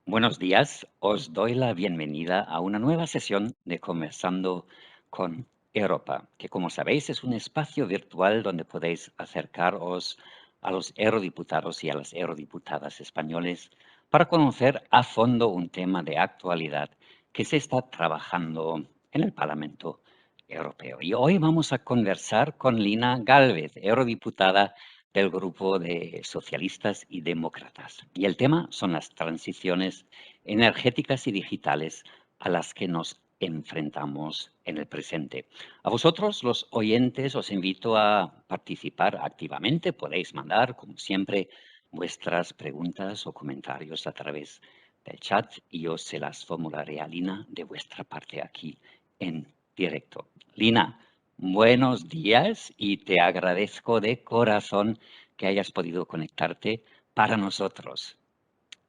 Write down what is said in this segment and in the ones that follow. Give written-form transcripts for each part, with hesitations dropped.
Buenos días, os doy la bienvenida a una nueva sesión de Conversando con Europa, que como sabéis es un espacio virtual donde podéis acercaros a los eurodiputados y a las eurodiputadas españoles para conocer a fondo un tema de actualidad que se está trabajando en el Parlamento Europeo. Y hoy vamos a conversar con Lina Gálvez, eurodiputada del Grupo de Socialistas y Demócratas. Y el tema son las transiciones energéticas y digitales a las que nos enfrentamos en el presente. A vosotros, los oyentes, os invito a participar activamente. Podéis mandar, como siempre, vuestras preguntas o comentarios a través del chat y yo se las formularé a Lina de vuestra parte aquí en directo. Lina, buenos días y te agradezco de corazón que hayas podido conectarte para nosotros.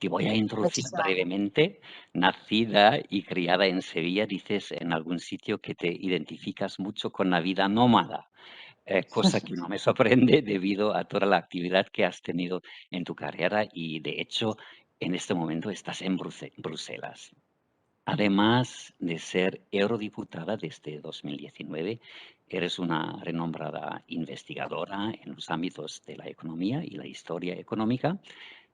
Te voy a introducir Muchísimas brevemente. Nacida y criada en Sevilla, dices en algún sitio que te identificas mucho con la vida nómada, cosa que no me sorprende debido a toda la actividad que has tenido en tu carrera y de hecho en este momento estás en Bruselas. Además de ser eurodiputada desde 2019, eres una renombrada investigadora en los ámbitos de la economía y la historia económica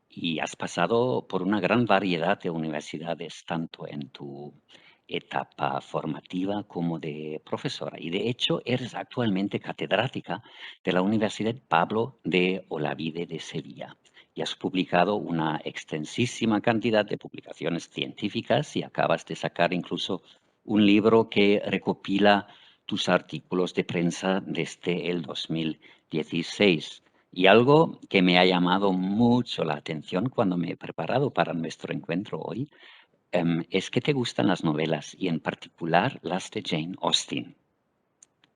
y has pasado por una gran variedad de universidades, tanto en tu etapa formativa como de profesora. Y de hecho, eres actualmente catedrática de la Universidad Pablo de Olavide de Sevilla. Y has publicado una extensísima cantidad de publicaciones científicas y acabas de sacar incluso un libro que recopila tus artículos de prensa desde el 2016. Y algo que me ha llamado mucho la atención cuando me he preparado para nuestro encuentro hoy, es que te gustan las novelas y en particular las de Jane Austen.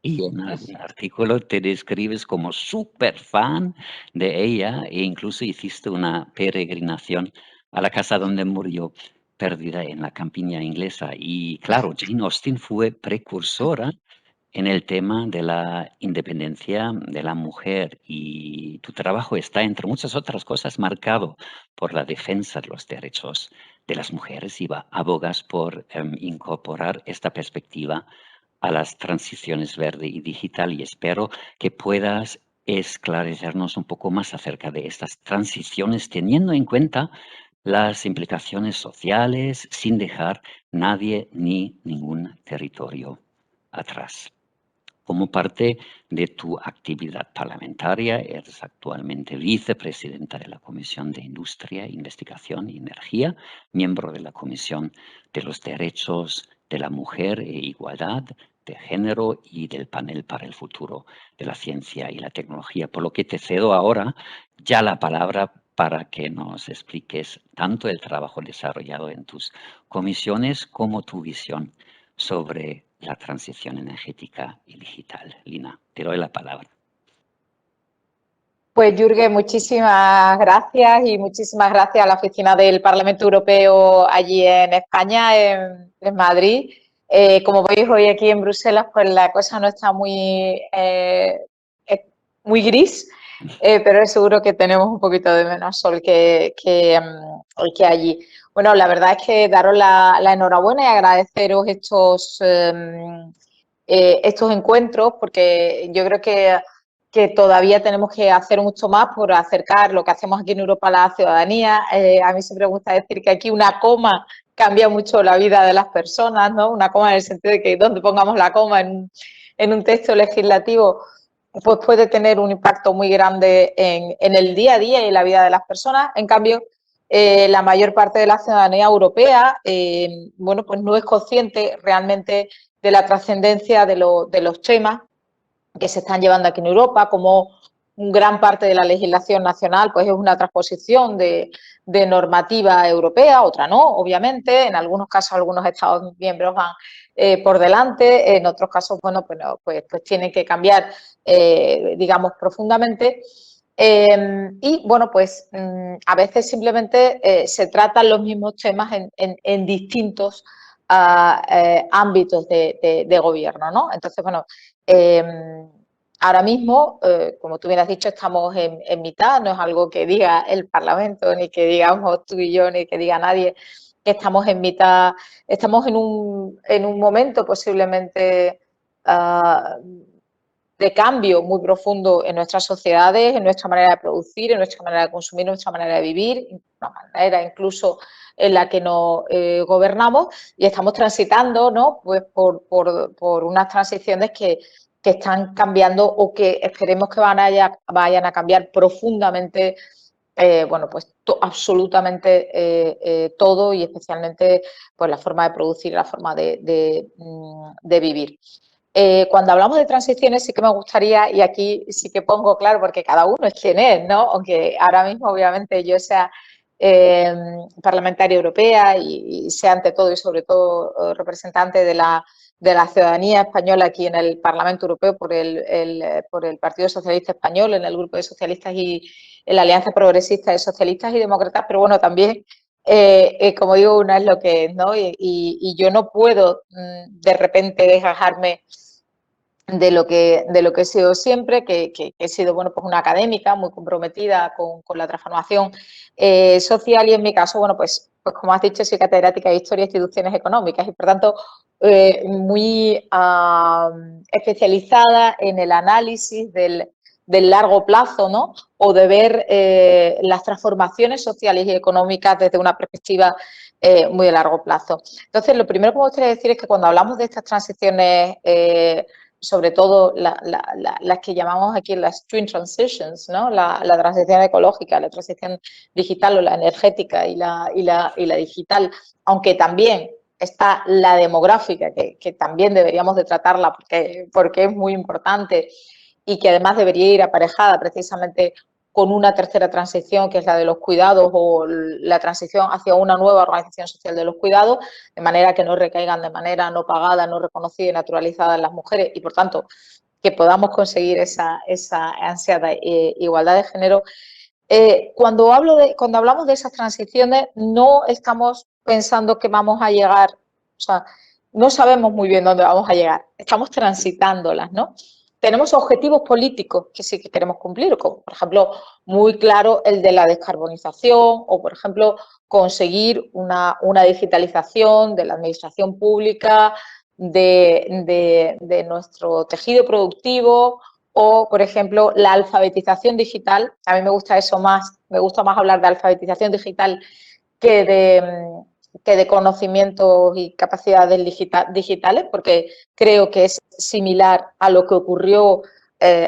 Y en algún artículo te describes como súper fan de ella e incluso hiciste una peregrinación a la casa donde murió perdida en la campiña inglesa. Y claro, Jane Austen fue precursora en el tema de la independencia de la mujer y tu trabajo está, entre muchas otras cosas, marcado por la defensa de los derechos de las mujeres y abogas por incorporar esta perspectiva a las transiciones verde y digital y espero que puedas esclarecernos un poco más acerca de estas transiciones teniendo en cuenta las implicaciones sociales sin dejar nadie ni ningún territorio atrás. Como parte de tu actividad parlamentaria, eres actualmente vicepresidenta de la Comisión de Industria, Investigación y Energía, miembro de la Comisión de los Derechos de la Mujer e Igualdad de Género y del Panel para el Futuro de la Ciencia y la Tecnología, por lo que te cedo ahora ya la palabra para que nos expliques tanto el trabajo desarrollado en tus comisiones como tu visión sobre la transición energética y digital. Lina, te doy la palabra. Pues, Jürgen, muchísimas gracias y muchísimas gracias a la oficina del Parlamento Europeo allí en España, en Madrid. Como veis hoy aquí en Bruselas, pues la cosa no está muy gris, pero es seguro que tenemos un poquito de menos sol que allí. Bueno, la verdad es que daros la enhorabuena y agradeceros estos encuentros, porque yo creo que todavía tenemos que hacer mucho más por acercar lo que hacemos aquí en Europa a la ciudadanía. A mí siempre me gusta decir que aquí una coma cambia mucho la vida de las personas, ¿no? Una coma en el sentido de que donde pongamos la coma en un texto legislativo pues puede tener un impacto muy grande en el día a día y en la vida de las personas. En cambio, la mayor parte de la ciudadanía europea, bueno, pues no es consciente realmente de la trascendencia de los temas que se están llevando aquí en Europa, como gran parte de la legislación nacional pues es una transposición de normativa europea, otra no, obviamente. En algunos casos algunos Estados miembros van por delante, en otros casos, bueno, pues tienen que cambiar, digamos, profundamente. Y bueno, pues a veces simplemente se tratan los mismos temas en distintos ámbitos de gobierno, ¿no? Entonces, bueno, ahora mismo, como tú bien has dicho, estamos en mitad, no es algo que diga el Parlamento, ni que digamos tú y yo, ni que diga nadie, que estamos en mitad, estamos en un momento posiblemente de cambio muy profundo en nuestras sociedades, en nuestra manera de producir, en nuestra manera de consumir, en nuestra manera de vivir, una manera incluso en la que nos gobernamos, y estamos transitando, ¿no?, pues por unas transiciones que están cambiando o que esperemos que vayan a cambiar profundamente, bueno, pues absolutamente todo, y especialmente pues la forma de producir, la forma de vivir. Cuando hablamos de transiciones sí que me gustaría, y aquí sí que pongo claro, porque cada uno es quien es, ¿no? Aunque ahora mismo obviamente yo sea parlamentaria europea y sea ante todo y sobre todo representante de la ciudadanía española aquí en el Parlamento Europeo por el Partido Socialista Español, en el Grupo de Socialistas y en la Alianza Progresista de Socialistas y Demócratas, pero bueno, también como digo, una es lo que es, ¿no? Y yo no puedo de repente desgajarme de lo que he sido siempre, que he sido, bueno, pues una académica muy comprometida con la transformación social, y en mi caso, bueno, pues como has dicho, soy catedrática de Historia e Instituciones Económicas y por tanto muy especializada en el análisis del largo plazo, ¿no? O de ver las transformaciones sociales y económicas desde una perspectiva muy de largo plazo. Entonces, lo primero que me gustaría decir es que cuando hablamos de estas transiciones, sobre todo las que llamamos aquí las twin transitions, ¿no? La transición ecológica, la transición digital o la energética y la digital, aunque también está la demográfica, que también deberíamos de tratarla porque es muy importante y que además debería ir aparejada precisamente con una tercera transición, que es la de los cuidados o la transición hacia una nueva organización social de los cuidados, de manera que no recaigan de manera no pagada, no reconocida y naturalizada en las mujeres, y por tanto que podamos conseguir esa ansiada igualdad de género. Cuando hablamos de esas transiciones, no estamos pensando que vamos a llegar, o sea, no sabemos muy bien dónde vamos a llegar, estamos transitándolas, ¿no? Tenemos objetivos políticos que sí que queremos cumplir, como por ejemplo, muy claro el de la descarbonización, o por ejemplo, conseguir una digitalización de la administración pública, de nuestro tejido productivo, o, por ejemplo, la alfabetización digital. A mí me gusta más hablar de alfabetización digital que de conocimientos y capacidades digitales, porque creo que es similar a lo que ocurrió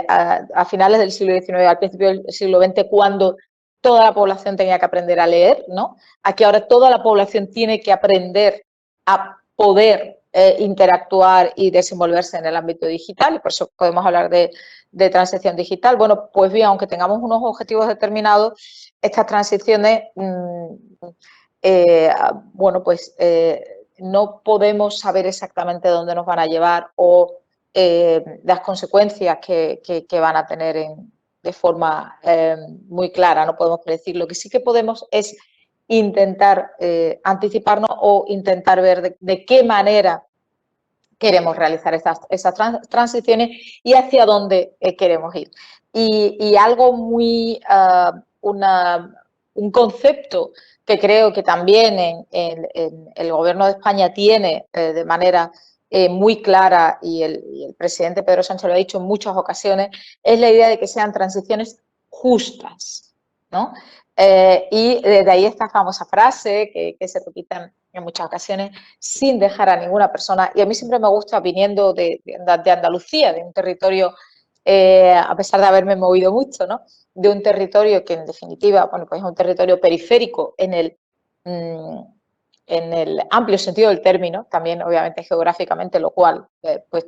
a finales del siglo XIX, al principio del siglo XX, cuando toda la población tenía que aprender a leer, ¿no? Aquí ahora toda la población tiene que aprender a poder interactuar y desenvolverse en el ámbito digital, y por eso podemos hablar de transición digital. Bueno, pues bien, aunque tengamos unos objetivos determinados, estas transiciones, bueno, pues no podemos saber exactamente dónde nos van a llevar o las consecuencias que van a tener de forma muy clara, no podemos predecir. Lo que sí que podemos es intentar anticiparnos o intentar ver de qué manera queremos realizar esas transiciones y hacia dónde queremos ir. Y algo muy, un concepto que creo que también en el Gobierno de España tiene de manera muy clara, y el presidente Pedro Sánchez lo ha dicho en muchas ocasiones, es la idea de que sean transiciones justas, ¿no? Y de ahí esta famosa frase que se repite en muchas ocasiones, sin dejar a ninguna persona. Y a mí siempre me gusta, viniendo de Andalucía, de un territorio, a pesar de haberme movido mucho, ¿no?, de un territorio que en definitiva, bueno, pues es un territorio periférico en el amplio sentido del término, también obviamente geográficamente, lo cual pues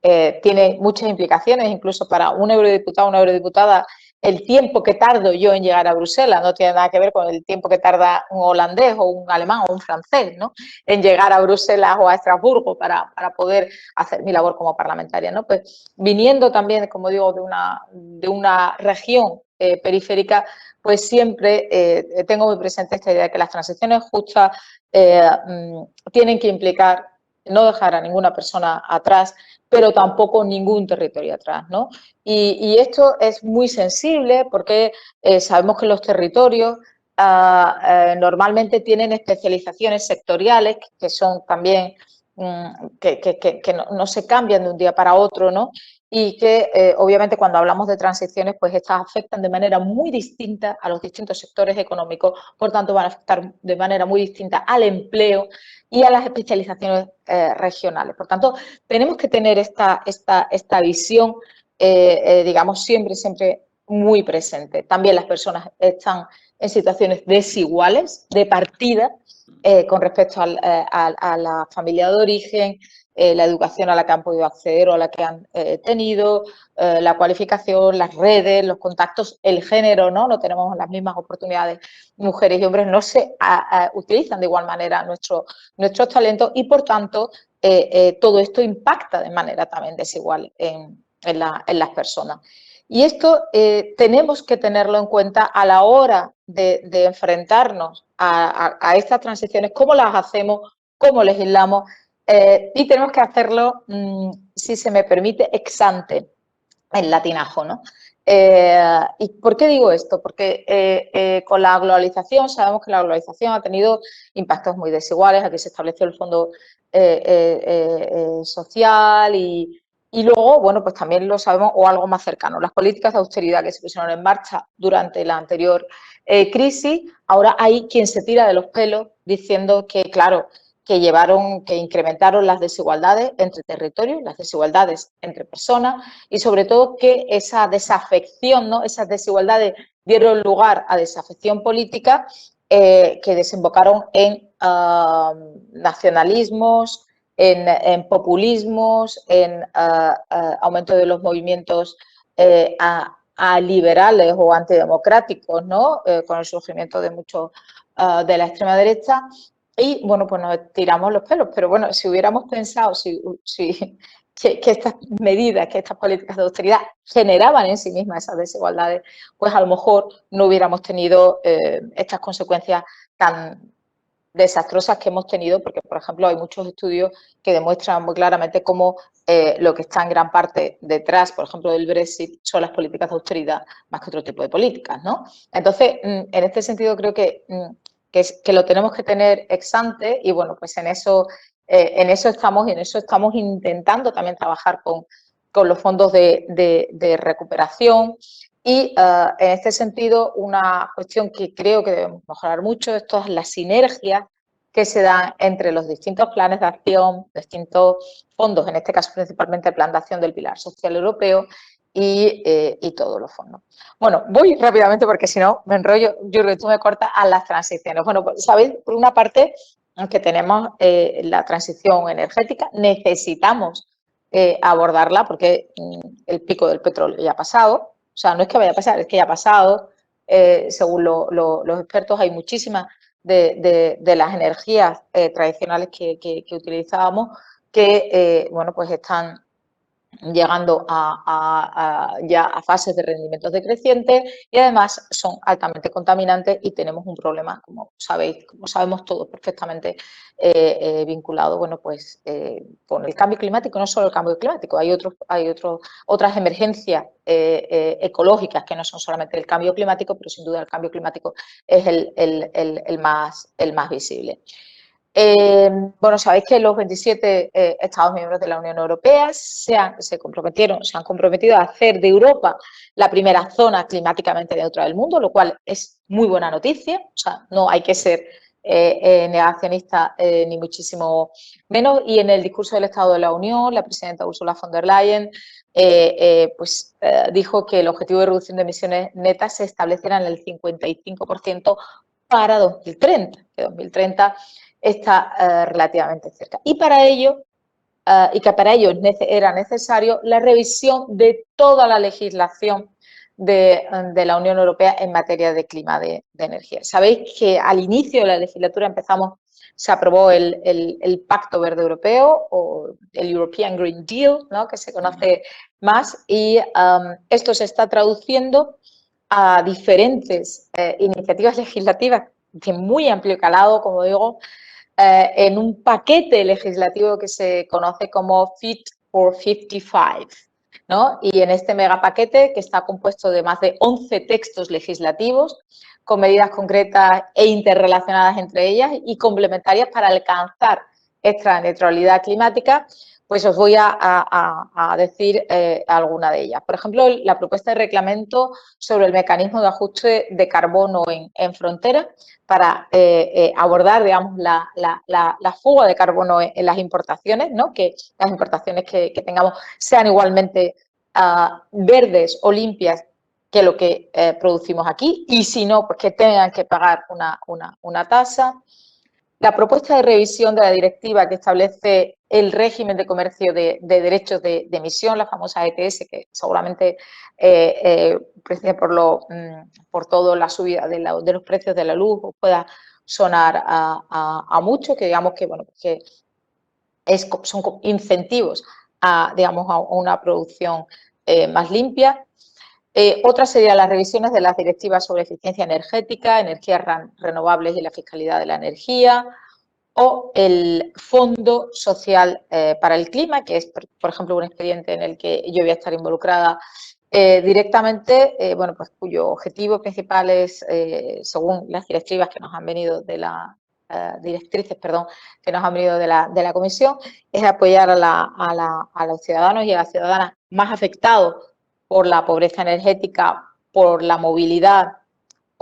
tiene muchas implicaciones, incluso para un eurodiputado o una eurodiputada. El tiempo que tardo yo en llegar a Bruselas no tiene nada que ver con el tiempo que tarda un holandés o un alemán o un francés, ¿no?, en llegar a Bruselas o a Estrasburgo para poder hacer mi labor como parlamentaria, ¿no? Pues viniendo también, como digo, de una región periférica, pues siempre tengo muy presente esta idea de que las transiciones justas tienen que implicar no dejar a ninguna persona atrás, pero tampoco ningún territorio atrás, ¿no? Y esto es muy sensible porque sabemos que los territorios normalmente tienen especializaciones sectoriales que son también que no se cambian de un día para otro, ¿no? Y que obviamente cuando hablamos de transiciones, pues estas afectan de manera muy distinta a los distintos sectores económicos, por tanto van a afectar de manera muy distinta al empleo y a las especializaciones regionales. Por tanto, tenemos que tener esta visión, digamos, siempre muy presente. También las personas están en situaciones desiguales de partida con respecto a la familia de origen, la educación a la que han podido acceder o a la que han tenido, la cualificación, las redes, los contactos, el género, ¿no? No tenemos las mismas oportunidades mujeres y hombres, no se utilizan de igual manera nuestros talentos y, por tanto, todo esto impacta de manera también desigual en las personas. Y esto tenemos que tenerlo en cuenta a la hora de enfrentarnos a estas transiciones, cómo las hacemos, cómo legislamos, y tenemos que hacerlo, si se me permite, ex ante, en latinajo, ¿no? ¿Y por qué digo esto? Porque con la globalización, sabemos que la globalización ha tenido impactos muy desiguales. Aquí se estableció el Fondo Social y luego, bueno, pues también lo sabemos, o algo más cercano, las políticas de austeridad que se pusieron en marcha durante la anterior crisis. Ahora hay quien se tira de los pelos diciendo que, claro, que incrementaron las desigualdades entre territorios, las desigualdades entre personas y sobre todo que esa desafección, ¿no? Esas desigualdades dieron lugar a desafección política que desembocaron en nacionalismos, en populismos, en aumento de los movimientos a liberales o antidemocráticos, ¿no? Con el surgimiento de muchos de la extrema derecha. Y, bueno, pues nos tiramos los pelos. Pero, bueno, si hubiéramos pensado que estas medidas, que estas políticas de austeridad generaban en sí mismas esas desigualdades, pues a lo mejor no hubiéramos tenido estas consecuencias tan desastrosas que hemos tenido, porque, por ejemplo, hay muchos estudios que demuestran muy claramente cómo lo que está en gran parte detrás, por ejemplo, del Brexit, son las políticas de austeridad más que otro tipo de políticas, ¿no? Entonces, en este sentido, creo que lo tenemos que tener ex ante y, bueno, pues en eso estamos y en eso estamos intentando también trabajar con los fondos de recuperación. Y en este sentido, una cuestión que creo que debemos mejorar mucho es todas las sinergias que se dan entre los distintos planes de acción, distintos fondos, en este caso principalmente el Plan de Acción del Pilar Social Europeo y todos los fondos. Bueno, voy rápidamente porque si no me enrollo, Jürgen, tú me cortas a las transiciones. Bueno, pues sabéis, por una parte, que tenemos la transición energética, necesitamos abordarla porque el pico del petróleo ya ha pasado. O sea, no es que vaya a pasar, es que ya ha pasado. Según los expertos, hay muchísimas de las energías tradicionales que utilizábamos que, bueno, pues están llegando ya a fases de rendimientos decrecientes y además son altamente contaminantes y tenemos un problema, como sabéis, como sabemos todos perfectamente, vinculado, bueno, pues con el cambio climático. No solo el cambio climático, hay otras emergencias ecológicas que no son solamente el cambio climático, pero sin duda el cambio climático es el más visible. Bueno, sabéis que los 27 Estados miembros de la Unión Europea se han comprometido a hacer de Europa la primera zona climáticamente neutra del mundo, lo cual es muy buena noticia. O sea, no hay que ser negacionista ni muchísimo menos. Y en el discurso del Estado de la Unión, la presidenta Ursula von der Leyen dijo que el objetivo de reducción de emisiones netas se estableciera en el 55% para 2030, que 2030 está relativamente cerca. Y para ello, era necesario la revisión de toda la legislación de la Unión Europea en materia de clima de energía. Sabéis que al inicio de la legislatura se aprobó el Pacto Verde Europeo o el European Green Deal, ¿no?, que se conoce más, y esto se está traduciendo a diferentes iniciativas legislativas de muy amplio calado, como digo, en un paquete legislativo que se conoce como Fit for 55, ¿no? Y en este megapaquete, que está compuesto de más de 11 textos legislativos, con medidas concretas e interrelacionadas entre ellas y complementarias para alcanzar esta neutralidad climática, pues os voy a decir alguna de ellas. Por ejemplo, la propuesta de reglamento sobre el mecanismo de ajuste de carbono en frontera para abordar, digamos, la fuga de carbono en las importaciones, ¿no? Que las importaciones que tengamos sean igualmente verdes o limpias que lo que producimos aquí, y si no, pues que tengan que pagar una tasa. La propuesta de revisión de la directiva que establece el régimen de comercio de derechos de emisión, la famosa ETS, que seguramente por toda la subida de los precios de la luz pueda sonar a mucho, que digamos que, bueno, que son incentivos digamos, a una producción más limpia. Otra sería las revisiones de las directivas sobre eficiencia energética, energías renovables y la fiscalidad de la energía, o el Fondo Social para el Clima, que es, por ejemplo, un expediente en el que yo voy a estar involucrada directamente, bueno, pues cuyo objetivo principal es, según las directivas que nos han venido de la directrices, perdón, que nos han venido de la Comisión, es apoyar a los ciudadanos y a las ciudadanas más afectados por la pobreza energética, por la movilidad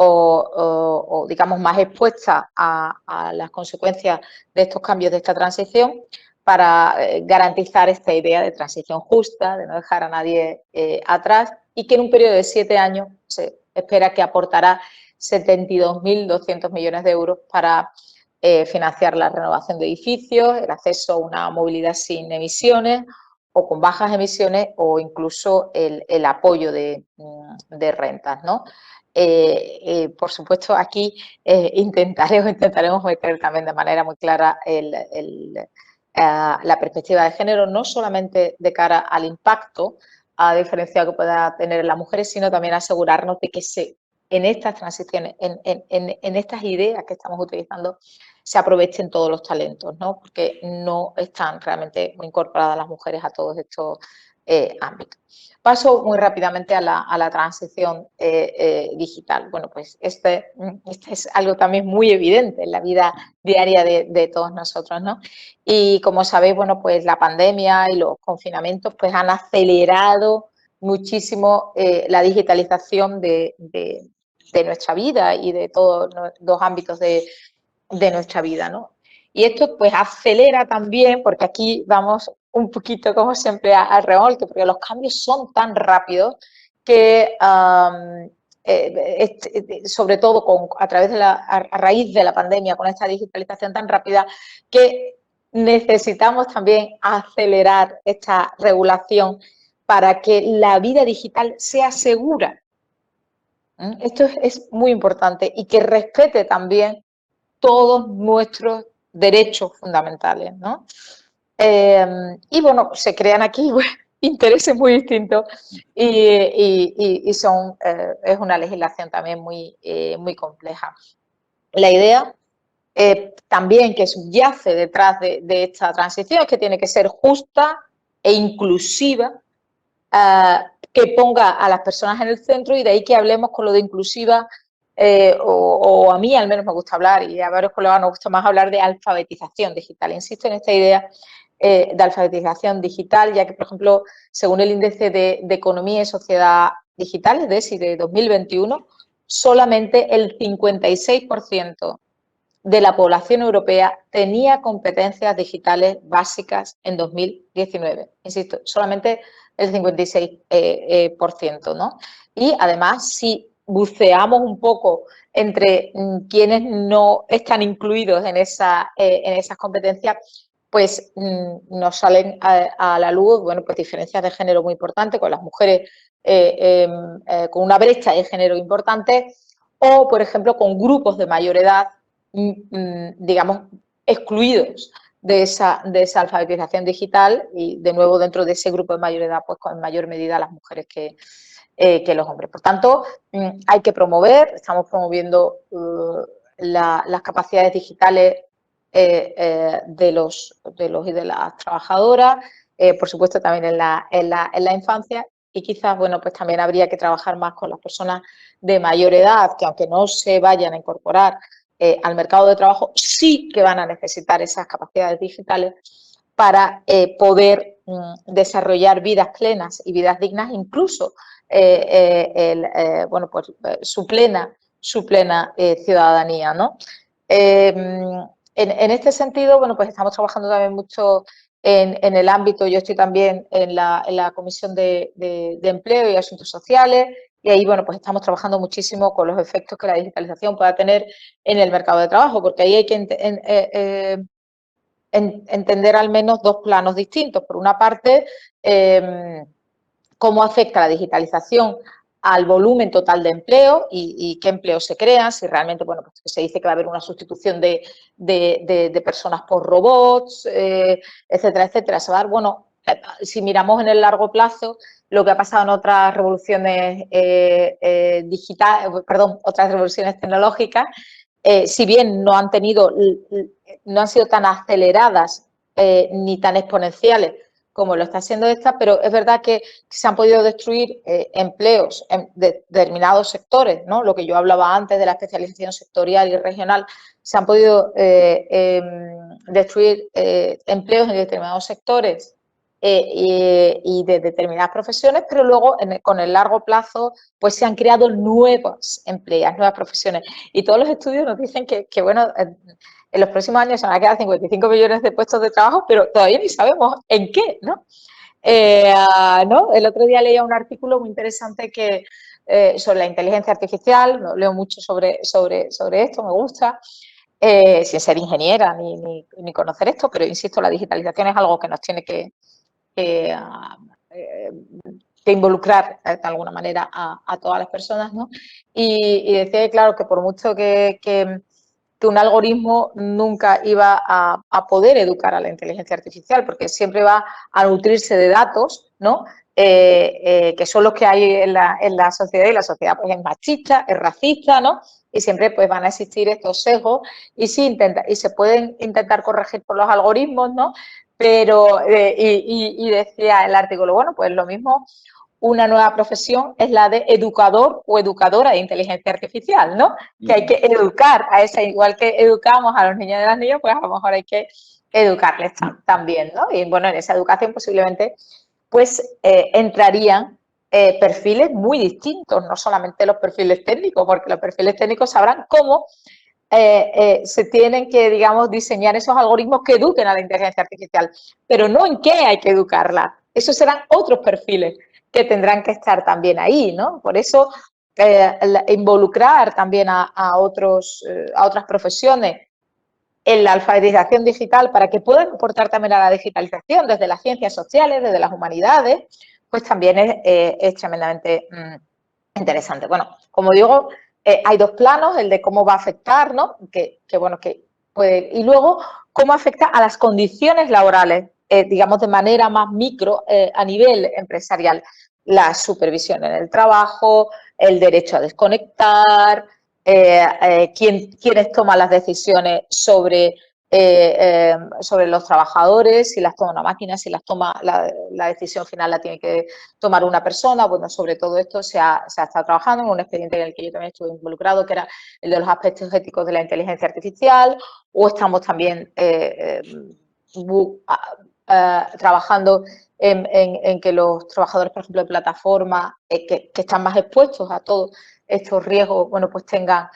o digamos, más expuesta a las consecuencias de estos cambios, de esta transición, para garantizar esta idea de transición justa, de no dejar a nadie atrás, y que en un periodo de 7 años se espera que aportará 72.200 millones de euros para financiar la renovación de edificios, el acceso a una movilidad sin emisiones o con bajas emisiones, o incluso el apoyo de rentas, ¿no? Por supuesto, aquí intentaremos meter también de manera muy clara la perspectiva de género, no solamente de cara al impacto diferencial que pueda tener en las mujeres, sino también asegurarnos de que en estas transiciones, en estas ideas que estamos utilizando, se aprovechen todos los talentos, ¿no? Porque no están realmente muy incorporadas las mujeres a todos estos ámbitos. Paso muy rápidamente a la transición digital. Bueno, pues este es algo también muy evidente en la vida diaria de todos nosotros, ¿no? Y como sabéis, bueno, pues la pandemia y los confinamientos pues han acelerado muchísimo la digitalización de nuestra vida y de todos los ámbitos de nuestra vida, ¿no? Y esto pues acelera también, porque aquí vamos un poquito como siempre al remolque, porque los cambios son tan rápidos que sobre todo a través de a raíz de la pandemia, con esta digitalización tan rápida, que necesitamos también acelerar esta regulación para que la vida digital sea segura. Esto es muy importante y que respete también todos nuestros derechos fundamentales, ¿no? Y bueno, se crean aquí intereses muy distintos y son, es una legislación también muy compleja. La idea también que subyace detrás de esta transición es que tiene que ser justa e inclusiva, que ponga a las personas en el centro, y de ahí que hablemos con lo de inclusiva, o a mí al menos me gusta hablar, y a varios colegas nos gusta más hablar de alfabetización digital. Insisto en esta idea de alfabetización digital, ya que, por ejemplo, según el índice de economía y sociedad digital, DESI, de 2021, solamente el 56% de la población europea tenía competencias digitales básicas en 2019. Insisto, solamente el 56%, ¿no? Y además, si buceamos un poco entre quienes no están incluidos en esas competencias, pues nos salen a la luz, bueno, pues diferencias de género muy importantes, con las mujeres con una brecha de género importante, o, por ejemplo, con grupos de mayor edad, digamos, excluidos de esa alfabetización digital, y de nuevo dentro de ese grupo de mayor edad, pues con mayor medida las mujeres que los hombres. Por tanto, hay que promover, estamos promoviendo las capacidades digitales y de las trabajadoras, por supuesto también en la infancia, y quizás, bueno, pues también habría que trabajar más con las personas de mayor edad, que aunque no se vayan a incorporar al mercado de trabajo, sí que van a necesitar esas capacidades digitales para poder desarrollar vidas plenas y vidas dignas, incluso bueno, pues, su plena ciudadanía, ¿no? En este sentido, bueno, pues estamos trabajando también mucho en el ámbito, yo estoy también en la Comisión de Empleo y Asuntos Sociales, y ahí, bueno, pues estamos trabajando muchísimo con los efectos que la digitalización pueda tener en el mercado de trabajo, porque ahí hay que entender al menos dos planos distintos. Por una parte, cómo afecta la digitalización al volumen total de empleo y qué empleos se crean, si realmente, bueno, pues se dice que va a haber una sustitución de personas por robots, etcétera, etcétera. Se va a dar, bueno, si miramos en el largo plazo, lo que ha pasado en otras revoluciones otras revoluciones tecnológicas, si bien no han sido tan aceleradas ni tan exponenciales como lo está haciendo esta, pero es verdad que se han podido destruir empleos en determinados sectores, ¿no? Lo que yo hablaba antes de la especialización sectorial y regional, se han podido destruir empleos en determinados sectores y de determinadas profesiones, pero luego con el largo plazo pues se han creado nuevas empleos, nuevas profesiones. Y todos los estudios nos dicen que bueno, en los próximos años se van a quedar 55 millones de puestos de trabajo, pero todavía ni sabemos en qué, ¿no? ¿No? El otro día leía un artículo muy interesante sobre la inteligencia artificial, no, leo mucho sobre esto, me gusta, sin ser ingeniera ni conocer esto, pero insisto, la digitalización es algo que nos tiene que involucrar de alguna manera a todas las personas, ¿no? Y decía que, claro, que por mucho que un algoritmo nunca iba a poder educar a la inteligencia artificial, porque siempre va a nutrirse de datos, ¿no? Que son los que hay en la sociedad, y la sociedad pues es machista, es racista, ¿no? Y siempre pues van a existir estos sesgos y se pueden intentar corregir por los algoritmos, ¿no? Pero, y decía el artículo, bueno, pues lo mismo, una nueva profesión es la de educador o educadora de inteligencia artificial, ¿no? Que hay que educar a esa, igual que educamos a los niños y las niñas, pues a lo mejor hay que educarles también, ¿no? Y bueno, en esa educación posiblemente pues entrarían perfiles muy distintos, no solamente los perfiles técnicos, porque los perfiles técnicos sabrán cómo se tienen que, digamos, diseñar esos algoritmos que eduquen a la inteligencia artificial, pero no en qué hay que educarla. Esos serán otros perfiles que tendrán que estar también ahí, ¿no? Por eso involucrar también a otras profesiones en la alfabetización digital para que puedan aportar también a la digitalización desde las ciencias sociales, desde las humanidades, pues también es tremendamente interesante. Bueno, como digo, hay dos planos, el de cómo va a afectar, ¿no? Y luego cómo afecta a las condiciones laborales, digamos de manera más micro a nivel empresarial. La supervisión en el trabajo, el derecho a desconectar, quiénes toman las decisiones sobre los trabajadores, si las toma una máquina, si las toma la decisión final la tiene que tomar una persona. Bueno, sobre todo esto se ha estado trabajando en un expediente en el que yo también estuve involucrado, que era el de los aspectos éticos de la inteligencia artificial, o estamos también trabajando en que los trabajadores, por ejemplo, de plataformas que están más expuestos a todos estos riesgos, bueno, pues tengan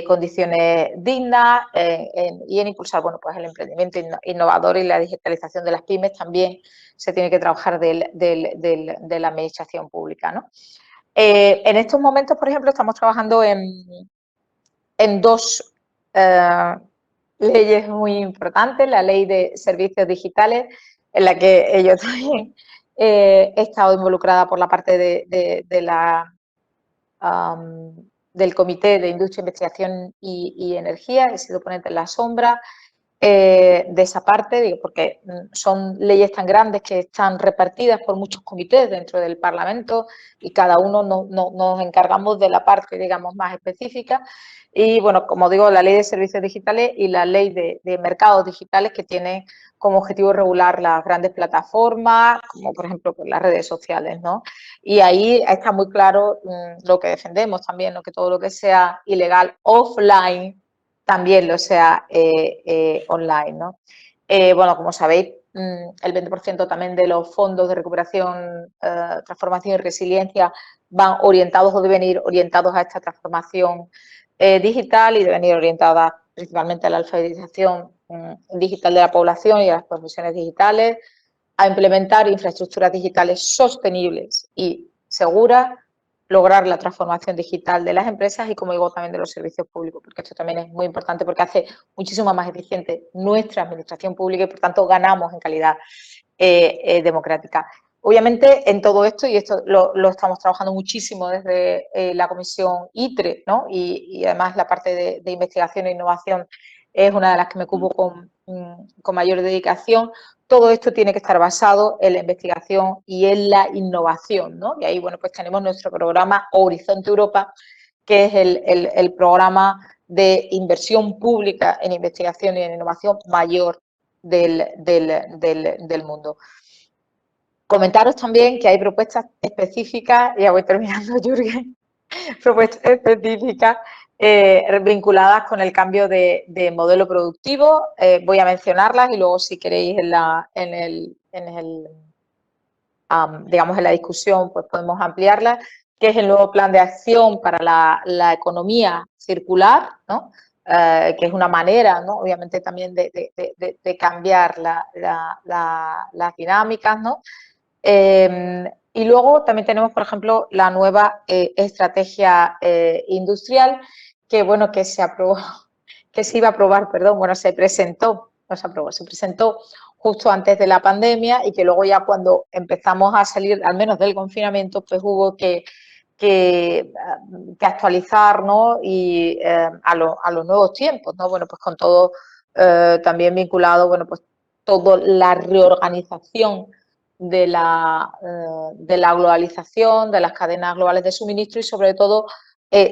condiciones dignas y en impulsar, bueno, pues el emprendimiento innovador y la digitalización de las pymes también se tiene que trabajar de la administración pública, ¿no? En estos momentos, por ejemplo, estamos trabajando en dos leyes muy importantes, la ley de servicios digitales, en la que yo también he estado involucrada por la parte del Comité de Industria, Investigación y Energía, he sido ponente en la sombra, de esa parte, digo, porque son leyes tan grandes que están repartidas por muchos comités dentro del Parlamento y cada uno nos encargamos de la parte, digamos, más específica. Y, bueno, como digo, la Ley de Servicios Digitales y la Ley de Mercados Digitales, que tienen como objetivo regular las grandes plataformas, como por ejemplo pues, las redes sociales, ¿no? Y ahí está muy claro lo que defendemos también, ¿no? Que todo lo que sea ilegal offline también lo sea online, ¿no? Bueno, como sabéis, el 20% también de los fondos de recuperación, transformación y resiliencia van orientados o deben ir orientados a esta transformación digital y deben ir orientadas principalmente a la alfabetización digital de la población y a las profesiones digitales, a implementar infraestructuras digitales sostenibles y seguras, lograr la transformación digital de las empresas y, como digo, también de los servicios públicos, porque esto también es muy importante porque hace muchísimo más eficiente nuestra administración pública y, por tanto, ganamos en calidad democrática. Obviamente, en todo esto, y esto lo estamos trabajando muchísimo desde la Comisión ITRE, ¿no? Y además la parte de investigación e innovación es una de las que me ocupo con mayor dedicación. Todo esto tiene que estar basado en la investigación y en la innovación, ¿no? Y ahí, bueno, pues tenemos nuestro programa Horizonte Europa, que es el programa de inversión pública en investigación y en innovación mayor del mundo. Comentaros también que hay propuestas específicas, ya voy terminando, Jürgen, propuestas específicas vinculadas con el cambio de modelo productivo. Voy a mencionarlas y luego, si queréis, digamos, en la discusión, pues podemos ampliarlas, que es el nuevo plan de acción para la economía circular, ¿no? Que es una manera, ¿no? Obviamente, también de cambiar las dinámicas, ¿no? Y luego también tenemos, por ejemplo, la nueva estrategia industrial, que, bueno, que se aprobó, que se iba a aprobar, perdón, bueno, se presentó, no se aprobó, se presentó justo antes de la pandemia y que luego ya cuando empezamos a salir, al menos del confinamiento, pues hubo que actualizar, ¿no? Y a los nuevos tiempos, ¿no? Bueno, pues con todo también vinculado, bueno, pues toda la reorganización de la globalización, de las cadenas globales de suministro y, sobre todo,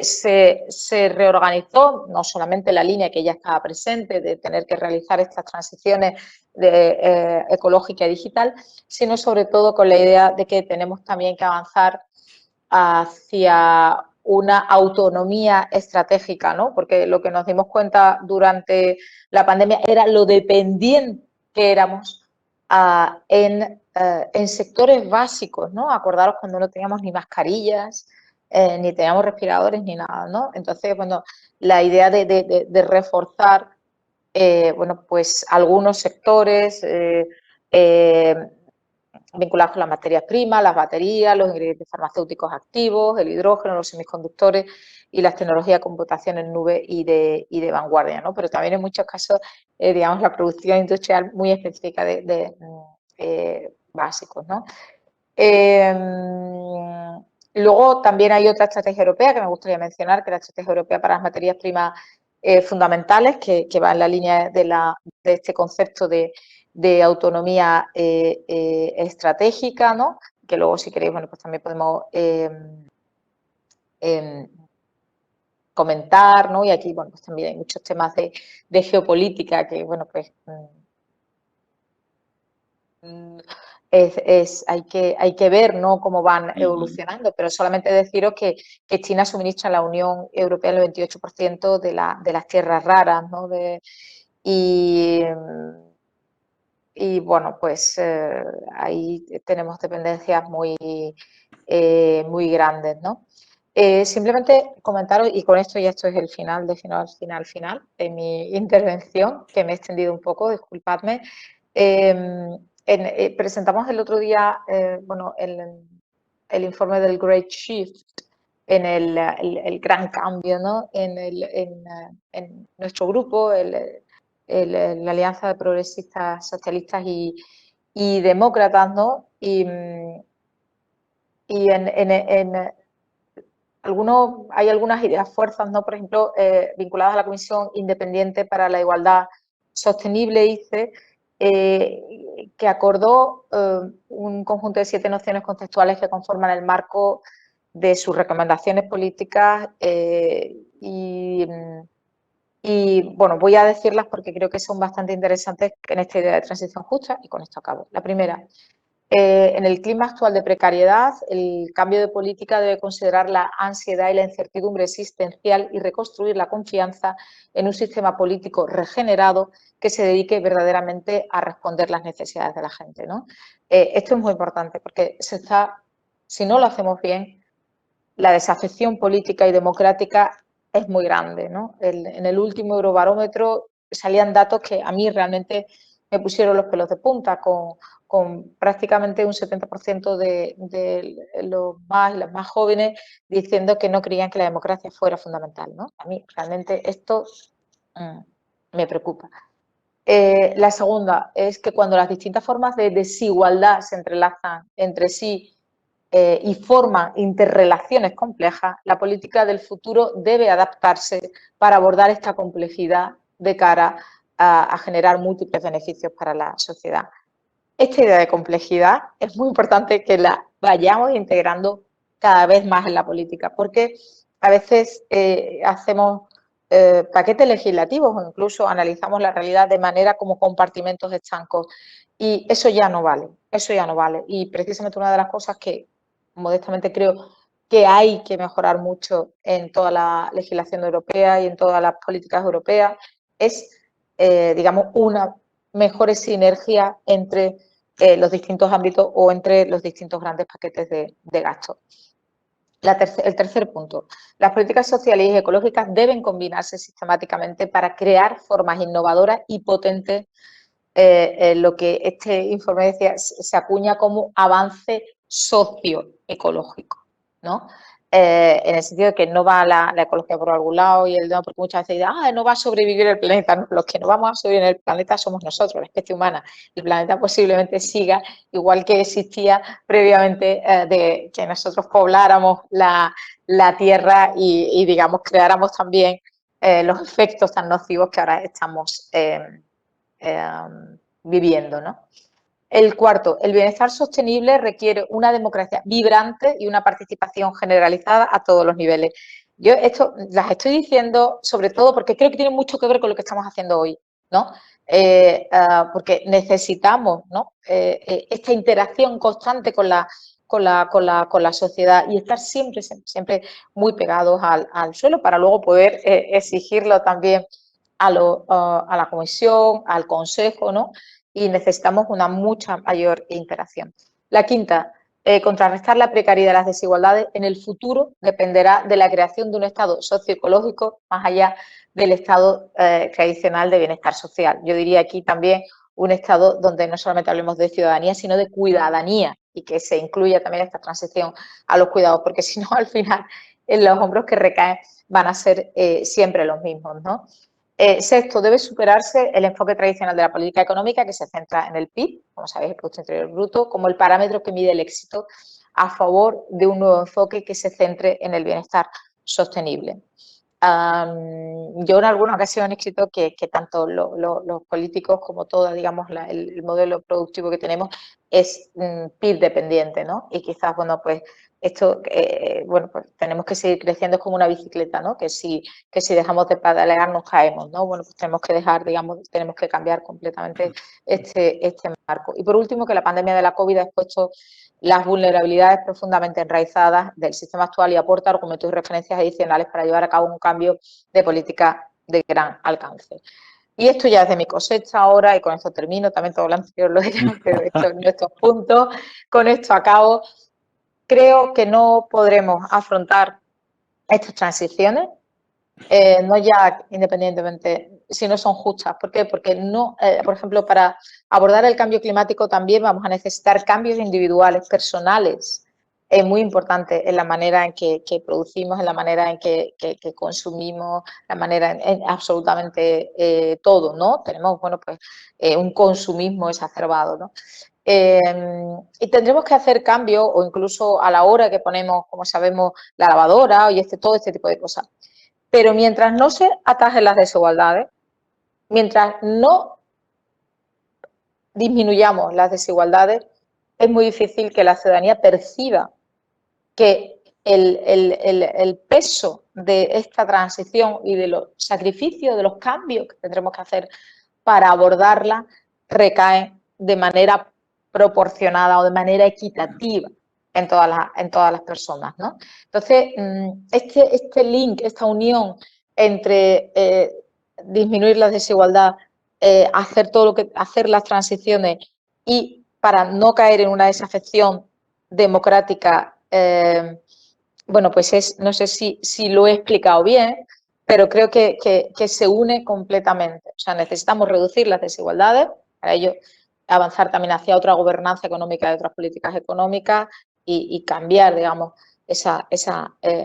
se reorganizó no solamente la línea que ya estaba presente de tener que realizar estas transiciones ecológica y digital, sino sobre todo con la idea de que tenemos también que avanzar hacia una autonomía estratégica, ¿no? Porque lo que nos dimos cuenta durante la pandemia era lo dependientes que éramos en sectores básicos, ¿no? Acordaros cuando no teníamos ni mascarillas, ni teníamos respiradores, ni nada, ¿no? Entonces, bueno, la idea de reforzar, bueno, pues algunos sectores vinculados con las materias primas, las baterías, los ingredientes farmacéuticos activos, el hidrógeno, los semiconductores y las tecnologías de computación en nube y de vanguardia, ¿no? Pero también en muchos casos, digamos, la producción industrial muy específica de básicos, ¿no? Luego también hay otra estrategia europea que me gustaría mencionar, que es la estrategia europea para las materias primas fundamentales, que va en la línea de este concepto de autonomía estratégica, ¿no? Que luego, si queréis, bueno, pues también podemos comentar, ¿no? Y aquí, bueno, pues también hay muchos temas de geopolítica que, bueno, pues hay que ver, ¿no?, cómo van evolucionando, pero solamente deciros que China suministra a la Unión Europea el 28% de las tierras raras, ¿no? Y bueno, pues ahí tenemos dependencias muy grandes, ¿no? Simplemente comentaros, y con esto ya esto es el final de mi intervención, que me he extendido un poco, disculpadme. Presentamos el otro día, bueno, el informe del Great Shift, en el gran cambio, ¿no? En nuestro grupo, la Alianza de Progresistas Socialistas y Demócratas, ¿no? Y hay algunas ideas fuerzas, ¿no? Por ejemplo, vinculadas a la Comisión Independiente para la Igualdad Sostenible, ICE, que acordó un conjunto de 7 nociones conceptuales que conforman el marco de sus recomendaciones políticas y, bueno, voy a decirlas porque creo que son bastante interesantes en esta idea de transición justa y con esto acabo. La primera, en el clima actual de precariedad, el cambio de política debe considerar la ansiedad y la incertidumbre existencial y reconstruir la confianza en un sistema político regenerado que se dedique verdaderamente a responder las necesidades de la gente, ¿no? Esto es muy importante porque si no lo hacemos bien, la desafección política y democrática es muy grande, ¿no? En el último Eurobarómetro salían datos que a mí realmente me pusieron los pelos de punta, con prácticamente un 70% de los más y las más jóvenes diciendo que no creían que la democracia fuera fundamental, ¿no? A mí realmente esto me preocupa. La segunda es que cuando las distintas formas de desigualdad se entrelazan entre sí y forman interrelaciones complejas, la política del futuro debe adaptarse para abordar esta complejidad de cara a generar múltiples beneficios para la sociedad. Esta idea de complejidad es muy importante que la vayamos integrando cada vez más en la política, porque a veces hacemos paquetes legislativos o incluso analizamos la realidad de manera como compartimentos estancos y eso ya no vale, eso ya no vale. Y precisamente una de las cosas que modestamente creo que hay que mejorar mucho en toda la legislación europea y en todas las políticas europeas es, digamos, una mejores sinergias entre los distintos ámbitos o entre los distintos grandes paquetes de gasto. El tercer punto, las políticas sociales y ecológicas deben combinarse sistemáticamente para crear formas innovadoras y potentes, lo que este informe decía, se acuña como avance socioecológico, ¿no? En el sentido de que no va la ecología por algún lado y el no, porque muchas veces dicen, no va a sobrevivir el planeta. No, los que no vamos a sobrevivir en el planeta somos nosotros, la especie humana. El planeta posiblemente siga igual que existía previamente de que nosotros pobláramos la Tierra y digamos, creáramos también los efectos tan nocivos que ahora estamos viviendo, ¿no? El cuarto, el bienestar sostenible requiere una democracia vibrante y una participación generalizada a todos los niveles. Yo esto las estoy diciendo sobre todo porque creo que tiene mucho que ver con lo que estamos haciendo hoy, ¿no? Porque necesitamos, ¿no? Esta interacción constante con la sociedad y estar siempre muy pegados al suelo para luego poder exigirlo también a la Comisión, al Consejo, ¿no? Y necesitamos una mucha mayor interacción. La quinta, contrarrestar la precariedad y las desigualdades en el futuro dependerá de la creación de un Estado socioecológico más allá del Estado tradicional de bienestar social. Yo diría aquí también un Estado donde no solamente hablemos de ciudadanía, sino de cuidadanía y que se incluya también esta transición a los cuidados, porque si no, al final, los hombros que recaen van a ser siempre los mismos, ¿no? Sexto, debe superarse el enfoque tradicional de la política económica que se centra en el PIB, como sabéis, el Producto Interior Bruto, como el parámetro que mide el éxito a favor de un nuevo enfoque que se centre en el bienestar sostenible. Yo en alguna ocasión he escrito que tanto los políticos como todo, digamos, el modelo productivo que tenemos es PIB dependiente, ¿no? Y quizás, bueno, pues esto, bueno, pues tenemos que seguir creciendo como una bicicleta, ¿no? Que si dejamos de pedalear nos caemos, ¿no? Bueno, pues tenemos que dejar, digamos, tenemos que cambiar completamente este marco. Y por último, que la pandemia de la COVID ha expuesto las vulnerabilidades profundamente enraizadas del sistema actual y aporta argumentos y referencias adicionales para llevar a cabo un cambio de política de gran alcance. Y esto ya es de mi cosecha ahora, y con esto termino, también todo lo anterior lo diré, pero estos puntos, con esto acabo. Creo que no podremos afrontar estas transiciones, no ya independientemente, si no son justas. ¿Por qué? Porque no, por ejemplo, para abordar el cambio climático también vamos a necesitar cambios individuales, personales, muy importantes en la manera en que producimos, en la manera en que consumimos, la manera en absolutamente todo, ¿no? Tenemos, bueno, pues un consumismo exacerbado, ¿no? Y tendremos que hacer cambios o incluso a la hora que ponemos, como sabemos, la lavadora y todo este tipo de cosas. Pero mientras no se atajen las desigualdades, mientras no disminuyamos las desigualdades, es muy difícil que la ciudadanía perciba que el peso de esta transición y de los sacrificios, de los cambios que tendremos que hacer para abordarla, recae de manera proporcionada o de manera equitativa en todas las personas, ¿no? Entonces, este link, esta unión entre disminuir la desigualdad, hacer las transiciones y para no caer en una desafección democrática, bueno, pues no sé si lo he explicado bien, pero creo que se une completamente. O sea, necesitamos reducir las desigualdades, para ello avanzar también hacia otra gobernanza económica y otras políticas económicas y cambiar, digamos,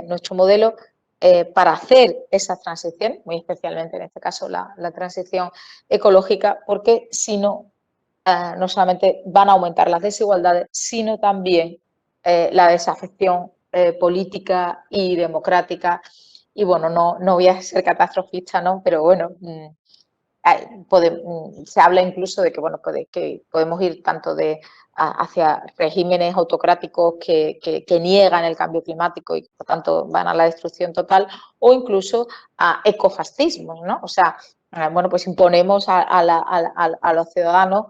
nuestro modelo para hacer esas transiciones, muy especialmente en este caso la transición ecológica, porque si no, no solamente van a aumentar las desigualdades, sino también la desafección política y democrática. Y bueno, no voy a ser catastrofista, ¿no? Pero bueno, se habla incluso de que, bueno, que podemos ir tanto hacia regímenes autocráticos que niegan el cambio climático y por tanto van a la destrucción total, o incluso a ecofascismos, ¿no? O sea, bueno, pues imponemos a los ciudadanos,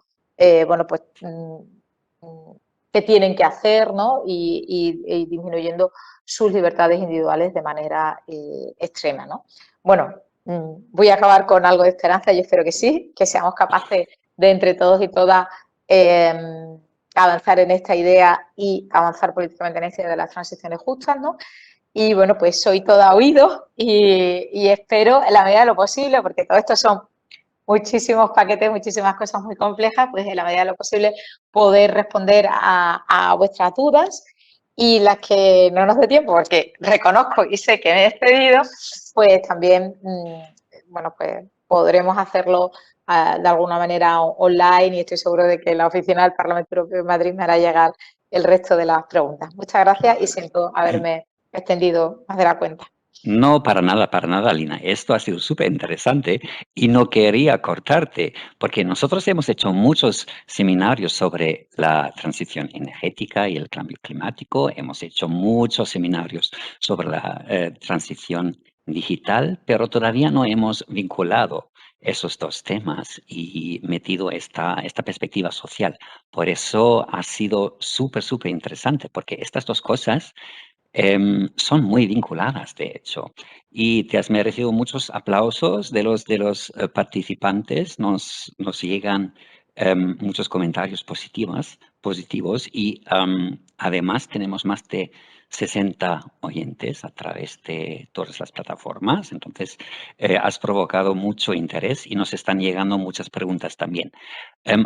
bueno, pues qué tienen que hacer, ¿no? Y disminuyendo sus libertades individuales de manera extrema, ¿no? Bueno, voy a acabar con algo de esperanza, yo espero que sí, que seamos capaces de entre todos y todas avanzar en esta idea y avanzar políticamente en esta idea de las transiciones justas, ¿no? Y bueno, pues soy toda oído y espero en la medida de lo posible, porque todo esto son muchísimos paquetes, muchísimas cosas muy complejas, pues en la medida de lo posible poder responder a vuestras dudas y las que no nos dé tiempo, porque reconozco y sé que me he excedido, pues también, bueno, pues podremos hacerlo de alguna manera online y estoy seguro de que la oficina del Parlamento Europeo de Madrid me hará llegar el resto de las preguntas. Muchas gracias y siento haberme extendido más de la cuenta. No, para nada, Lina. Esto ha sido súper interesante y no quería cortarte, porque nosotros hemos hecho muchos seminarios sobre la transición energética y el cambio climático. Hemos hecho muchos seminarios sobre la transición digital, pero todavía no hemos vinculado esos dos temas y metido esta perspectiva social. Por eso ha sido súper interesante, porque estas dos cosas son muy vinculadas, de hecho, y te has merecido muchos aplausos de los participantes. Nos llegan muchos comentarios positivos y además tenemos más de 60 oyentes a través de todas las plataformas. Entonces, has provocado mucho interés y nos están llegando muchas preguntas también.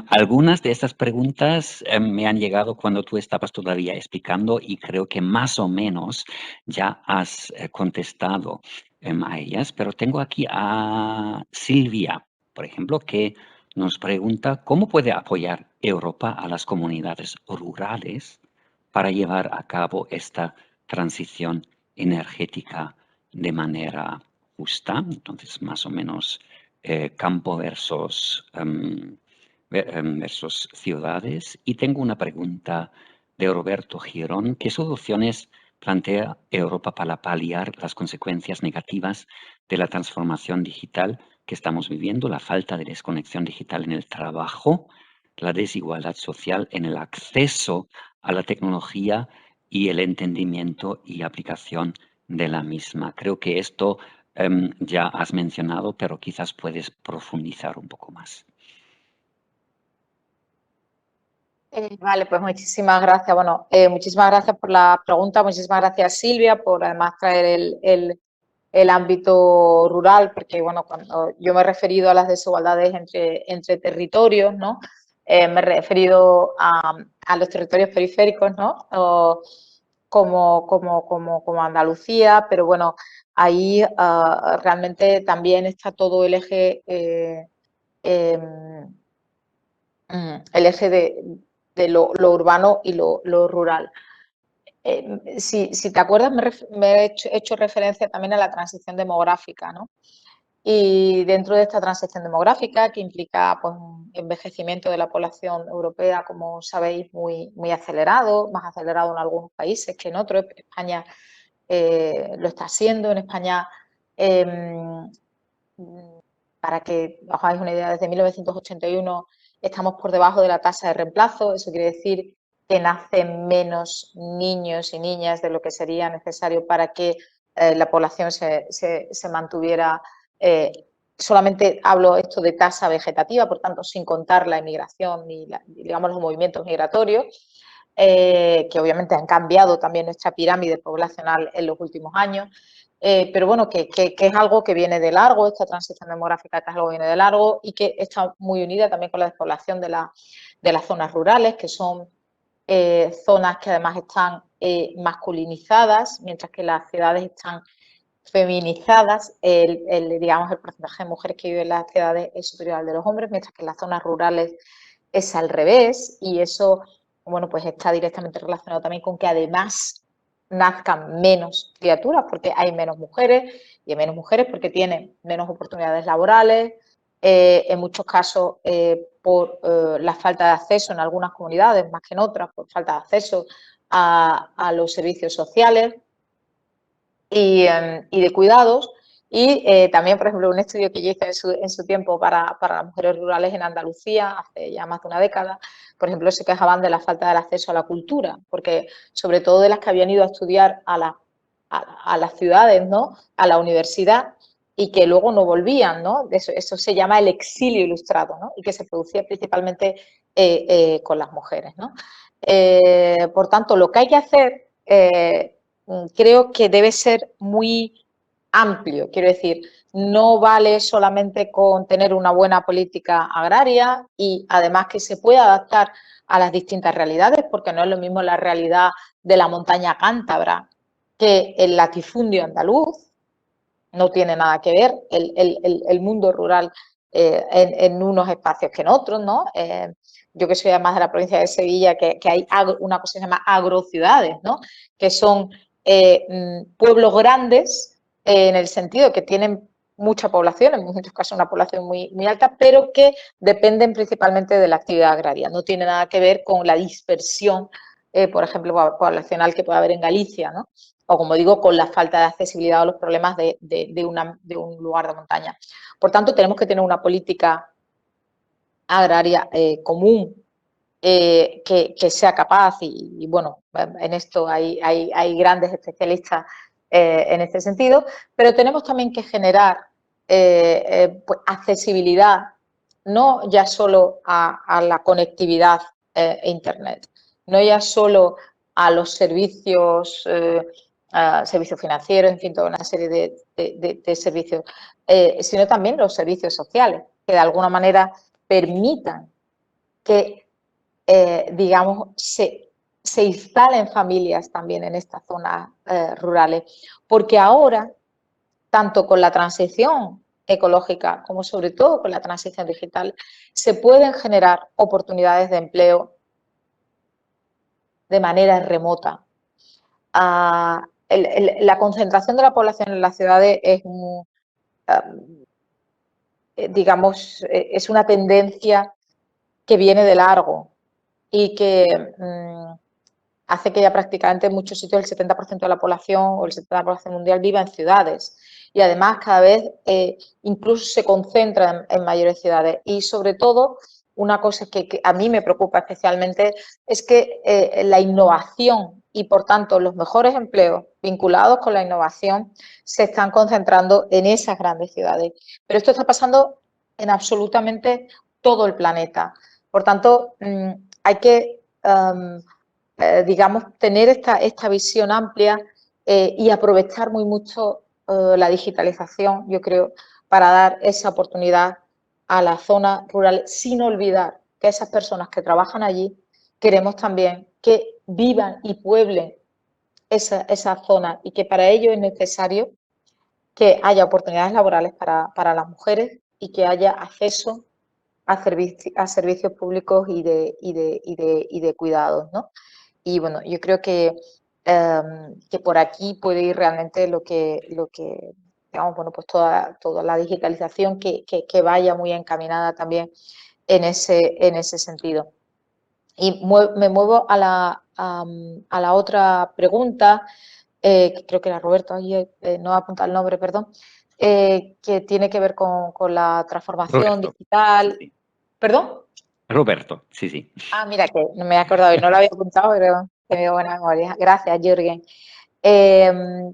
Algunas de estas preguntas me han llegado cuando tú estabas todavía explicando y creo que más o menos ya has contestado a ellas, pero tengo aquí a Silvia, por ejemplo, que nos pregunta cómo puede apoyar Europa a las comunidades rurales para llevar a cabo esta transición energética de manera justa. Entonces, más o menos campo versus ciudades. Y tengo una pregunta de Roberto Girón. ¿Qué soluciones plantea Europa para paliar las consecuencias negativas de la transformación digital que estamos viviendo, la falta de desconexión digital en el trabajo, la desigualdad social en el acceso a la tecnología y el entendimiento y aplicación de la misma? Creo que esto ya has mencionado, pero quizás puedes profundizar un poco más. Vale, pues muchísimas gracias. Bueno, muchísimas gracias por la pregunta, muchísimas gracias Silvia por además traer el ámbito rural, porque bueno, cuando yo me he referido a las desigualdades entre territorios, ¿no? Me he referido a los territorios periféricos, ¿no? Como Andalucía, pero bueno, ahí realmente también está todo el eje de lo urbano y lo rural. Si te acuerdas, me he hecho referencia también a la transición demográfica, ¿no? Y dentro de esta transición demográfica, que implica pues, un envejecimiento de la población europea, como sabéis, muy acelerado, más acelerado en algunos países que en otros. España lo está haciendo. En España, para que os hagáis una idea, desde 1981 estamos por debajo de la tasa de reemplazo. Eso quiere decir que nacen menos niños y niñas de lo que sería necesario para que la población se mantuviera. Solamente hablo esto de tasa vegetativa, por tanto, sin contar la inmigración ni digamos, los movimientos migratorios, que obviamente han cambiado también nuestra pirámide poblacional en los últimos años. Pero bueno, que es algo que viene de largo, esta transición demográfica que es algo que viene de largo y que está muy unida también con la despoblación de las zonas rurales, que son zonas que además están masculinizadas, mientras que las ciudades están feminizadas. Digamos, el porcentaje de mujeres que viven en las ciudades es superior al de los hombres, mientras que en las zonas rurales es al revés, y eso, bueno, pues está directamente relacionado también con que además nazcan menos criaturas, porque hay menos mujeres, y hay menos mujeres porque tienen menos oportunidades laborales, en muchos casos por la falta de acceso en algunas comunidades, más que en otras, por falta de acceso a los servicios sociales y de cuidados. Y también, por ejemplo, un estudio que yo hice en su tiempo para las mujeres rurales en Andalucía, hace ya más de una década, por ejemplo, se quejaban de la falta del acceso a la cultura, porque sobre todo de las que habían ido a estudiar a las ciudades, ¿no?, a la universidad, y que luego no volvían, ¿no? Eso se llama el exilio ilustrado, ¿no?, y que se producía principalmente con las mujeres, ¿no? Por tanto, lo que hay que hacer creo que debe ser muy amplio. Quiero decir, no vale solamente con tener una buena política agraria y además que se pueda adaptar a las distintas realidades, porque no es lo mismo la realidad de la montaña cántabra que el latifundio andaluz. No tiene nada que ver el mundo rural en unos espacios que en otros, ¿no? Yo que soy además de la provincia de Sevilla, que hay una cosa que se llama agrociudades, ¿no?, que son pueblos grandes en el sentido que tienen mucha población, en muchos casos una población muy alta, pero que dependen principalmente de la actividad agraria. No tiene nada que ver con la dispersión, por ejemplo, poblacional que puede haber en Galicia, ¿no?, o, como digo, con la falta de accesibilidad o los problemas de un lugar de montaña. Por tanto, tenemos que tener una política agraria común que sea capaz, y bueno, en esto hay grandes especialistas en este sentido, pero tenemos también que generar pues, accesibilidad, no ya solo a la conectividad e Internet, no ya solo a los servicios servicios financieros, en fin, toda una serie de servicios, sino también los servicios sociales, que de alguna manera permitan que, digamos, se instalen familias también en estas zonas rurales, porque ahora, tanto con la transición ecológica como sobre todo con la transición digital, se pueden generar oportunidades de empleo de manera remota. La concentración de la población en las ciudades es digamos, es una tendencia que viene de largo y que hace que ya prácticamente en muchos sitios el 70% de la población o el 70% de la población mundial viva en ciudades, y además cada vez incluso se concentra en mayores ciudades. Y sobre todo, una cosa que a mí me preocupa especialmente es que la innovación y, por tanto, los mejores empleos vinculados con la innovación se están concentrando en esas grandes ciudades. Pero esto está pasando en absolutamente todo el planeta. Por tanto, hay que, digamos, tener esta visión amplia y aprovechar muy mucho la digitalización, yo creo, para dar esa oportunidad a la zona rural, sin olvidar que esas personas que trabajan allí queremos también que vivan y pueblen esa zona, y que para ello es necesario que haya oportunidades laborales para las mujeres y que haya acceso a servicios públicos y de cuidados, ¿no? Y bueno, yo creo que por aquí puede ir realmente lo que digamos, bueno, pues toda la digitalización que vaya muy encaminada también en ese sentido. Y me muevo a la otra pregunta, que creo que era Roberto, ahí no apunta el nombre, perdón, que tiene que ver con la transformación Roberto, digital. sí, sí. ¿Perdón? Roberto, sí, sí. Ah, mira, que no me he acordado y no lo había apuntado, pero tengo buena memoria. Gracias, Jürgen.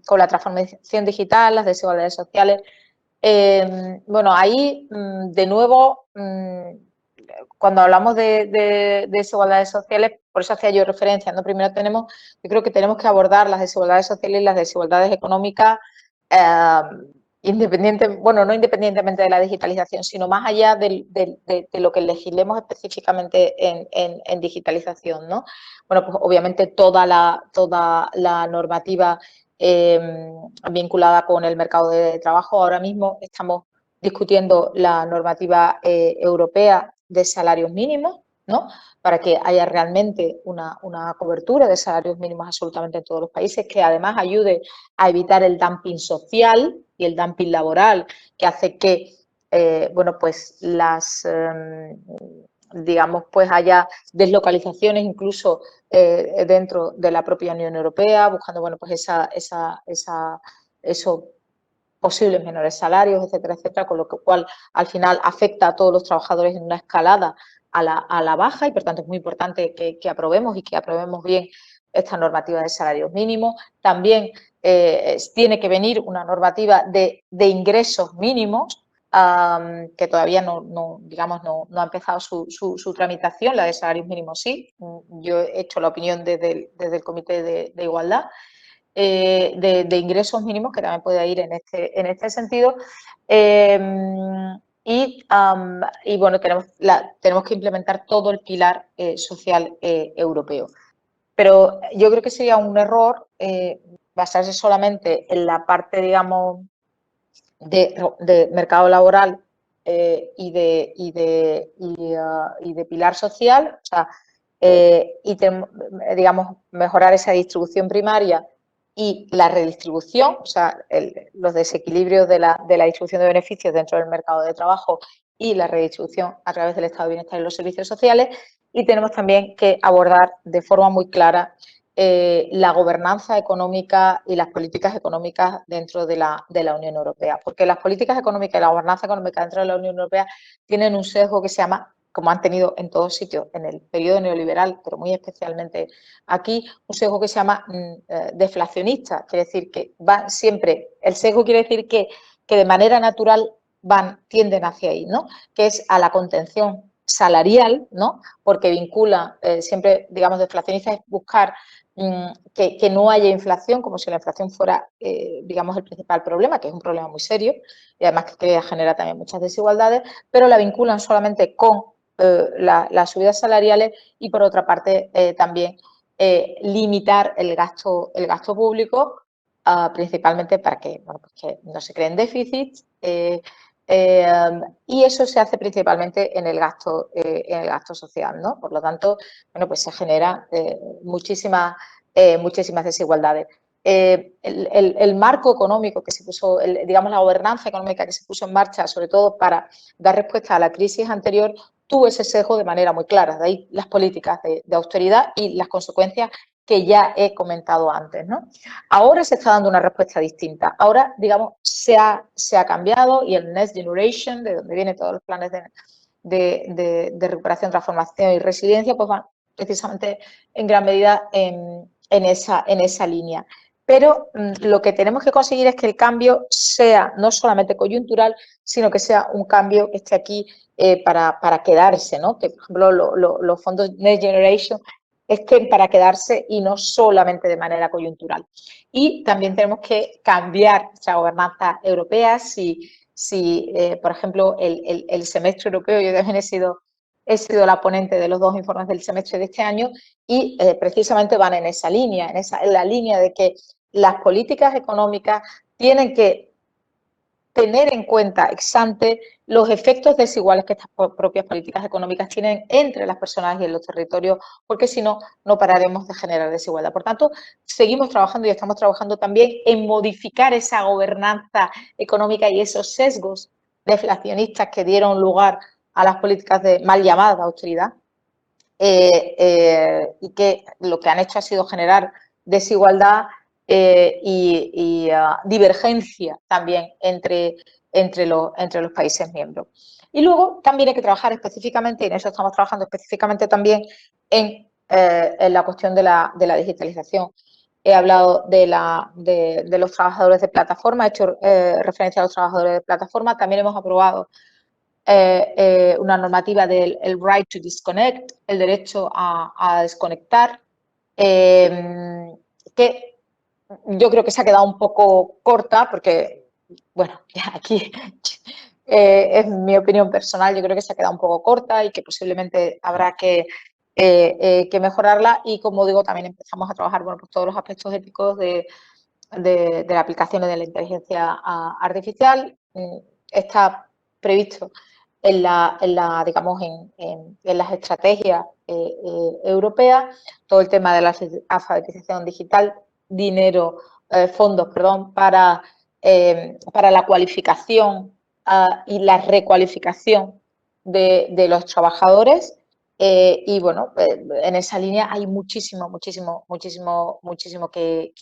Con la transformación digital, las desigualdades sociales. Bueno, ahí, de nuevo, cuando hablamos de desigualdades sociales, por eso hacía yo referencia, ¿no? Primero yo creo que tenemos que abordar las desigualdades sociales y las desigualdades económicas no independientemente de la digitalización, sino más allá de lo que legislemos específicamente en digitalización, ¿no? Bueno, pues obviamente toda la normativa vinculada con el mercado de trabajo. Ahora mismo estamos discutiendo la normativa europea de salarios mínimos, ¿no? Para que haya realmente una cobertura de salarios mínimos absolutamente en todos los países, que además ayude a evitar el dumping social y el dumping laboral, que hace que, bueno, pues digamos, pues haya deslocalizaciones incluso dentro de la propia Unión Europea, buscando, bueno, pues esos posibles menores salarios, etcétera, etcétera, con lo cual al final afecta a todos los trabajadores en una escalada a la baja y por tanto es muy importante que aprobemos y que aprobemos bien esta normativa de salarios mínimos. También tiene que venir una normativa de ingresos mínimos que todavía digamos, no ha empezado su tramitación, la de salarios mínimos sí. Yo he hecho la opinión desde el Comité de Igualdad. De ingresos mínimos, que también puede ir en este sentido. Y bueno, tenemos que implementar todo el pilar social europeo. Pero yo creo que sería un error basarse solamente en la parte, digamos, de mercado laboral y de pilar social, o sea, digamos, mejorar esa distribución primaria y la redistribución, o sea, los desequilibrios de la distribución de beneficios dentro del mercado de trabajo y la redistribución a través del estado de bienestar y los servicios sociales. Y tenemos también que abordar de forma muy clara la gobernanza económica y las políticas económicas dentro de la Unión Europea. Porque las políticas económicas y la gobernanza económica dentro de la Unión Europea tienen un sesgo que se llama, como han tenido en todos sitios, en el periodo neoliberal, pero muy especialmente aquí, un sesgo que se llama deflacionista. Quiere decir que van siempre, el sesgo quiere decir que de manera natural tienden hacia ahí, ¿no? Que es a la contención salarial, ¿no? Porque vincula, siempre, digamos, deflacionista es buscar que no haya inflación, como si la inflación fuera, digamos, el principal problema, que es un problema muy serio y además que genera también muchas desigualdades, pero la vinculan solamente con las subidas salariales y, por otra parte, también limitar el gasto público, principalmente para que, bueno, pues que no se creen déficits. Y eso se hace principalmente en el gasto social, ¿no? Por lo tanto, bueno, pues se genera muchísimas desigualdades. El marco económico que se puso, digamos, la gobernanza económica que se puso en marcha, sobre todo para dar respuesta a la crisis anterior, tuvo ese sesgo de manera muy clara. De ahí las políticas de austeridad y las consecuencias que ya he comentado antes, ¿no? Ahora se está dando una respuesta distinta. Ahora, digamos, se ha cambiado y el Next Generation, de donde vienen todos los planes de recuperación, transformación y resiliencia, pues van precisamente en gran medida en esa línea. Pero lo que tenemos que conseguir es que el cambio sea no solamente coyuntural, sino que sea un cambio que esté aquí para quedarse, ¿no? Que, por ejemplo, los fondos Next Generation estén para quedarse y no solamente de manera coyuntural. Y también tenemos que cambiar nuestra gobernanza europea. Si por ejemplo, el semestre europeo, yo también he sido la ponente de los 2 informes del semestre de este año y precisamente van en esa línea, en la línea de que las políticas económicas tienen que tener en cuenta ex ante los efectos desiguales que estas propias políticas económicas tienen entre las personas y en los territorios, porque si no, no pararemos de generar desigualdad. Por tanto, seguimos trabajando y estamos trabajando también en modificar esa gobernanza económica y esos sesgos deflacionistas que dieron lugar a las políticas de mal llamada austeridad, y que lo que han hecho ha sido generar desigualdad y divergencia también entre los países miembros. Y luego también hay que trabajar específicamente, y en eso estamos trabajando específicamente también, en la cuestión de la digitalización. He hablado de los trabajadores de plataforma, he hecho referencia a los trabajadores de plataforma, también hemos aprobado una normativa del right to disconnect, el derecho a desconectar, que yo creo que se ha quedado un poco corta porque, bueno, aquí es mi opinión personal, yo creo que se ha quedado un poco corta y que posiblemente habrá que mejorarla y, como digo, también empezamos a trabajar, bueno, pues todos los aspectos éticos de la aplicación de la inteligencia artificial. Está previsto digamos, en las estrategias europeas, todo el tema de la alfabetización digital, fondos, perdón, para la cualificación y la recualificación de los trabajadores. Y bueno, en esa línea hay muchísimo que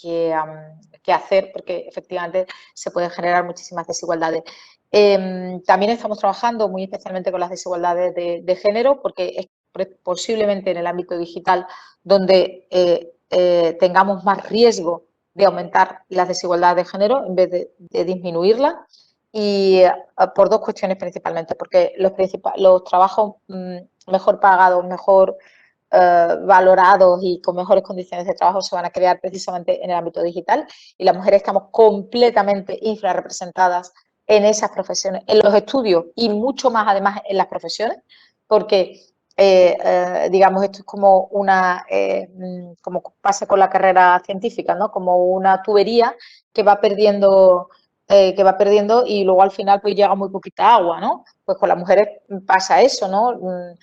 hacer, porque efectivamente se pueden generar muchísimas desigualdades. También estamos trabajando muy especialmente con las desigualdades de género, porque es posiblemente en el ámbito digital donde tengamos más riesgo de aumentar las desigualdades de género en vez de disminuirlas. Y por dos cuestiones principalmente, porque los trabajos mejor pagados, mejor valorados y con mejores condiciones de trabajo se van a crear precisamente en el ámbito digital, y las mujeres estamos completamente infrarrepresentadas en esas profesiones, en los estudios y mucho más además en las profesiones, porque digamos, esto es como como pasa con la carrera científica, ¿no? Como una tubería que va perdiendo y luego al final pues llega muy poquita agua, ¿no? Pues con las mujeres pasa eso, ¿no? Los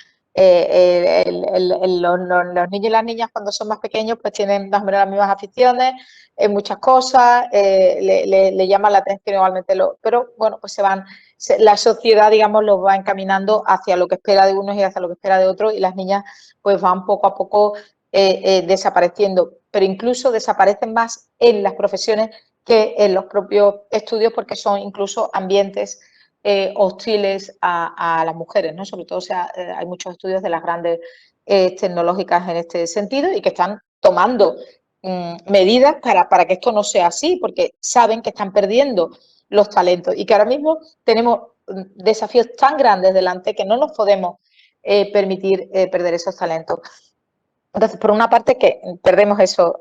niños y las niñas cuando son más pequeños pues tienen más o menos las mismas aficiones en muchas cosas, le llaman la atención igualmente, pero bueno, pues la sociedad, digamos, los va encaminando hacia lo que espera de unos y hacia lo que espera de otros, y las niñas pues van poco a poco desapareciendo, pero incluso desaparecen más en las profesiones que en los propios estudios, porque son incluso ambientes hostiles a las mujeres, ¿no? Sobre todo, hay muchos estudios de las grandes tecnológicas en este sentido y que están tomando medidas para que esto no sea así, porque saben que están perdiendo los talentos y que ahora mismo tenemos desafíos tan grandes delante que no nos podemos permitir perder esos talentos. Entonces, por una parte, que perdemos esos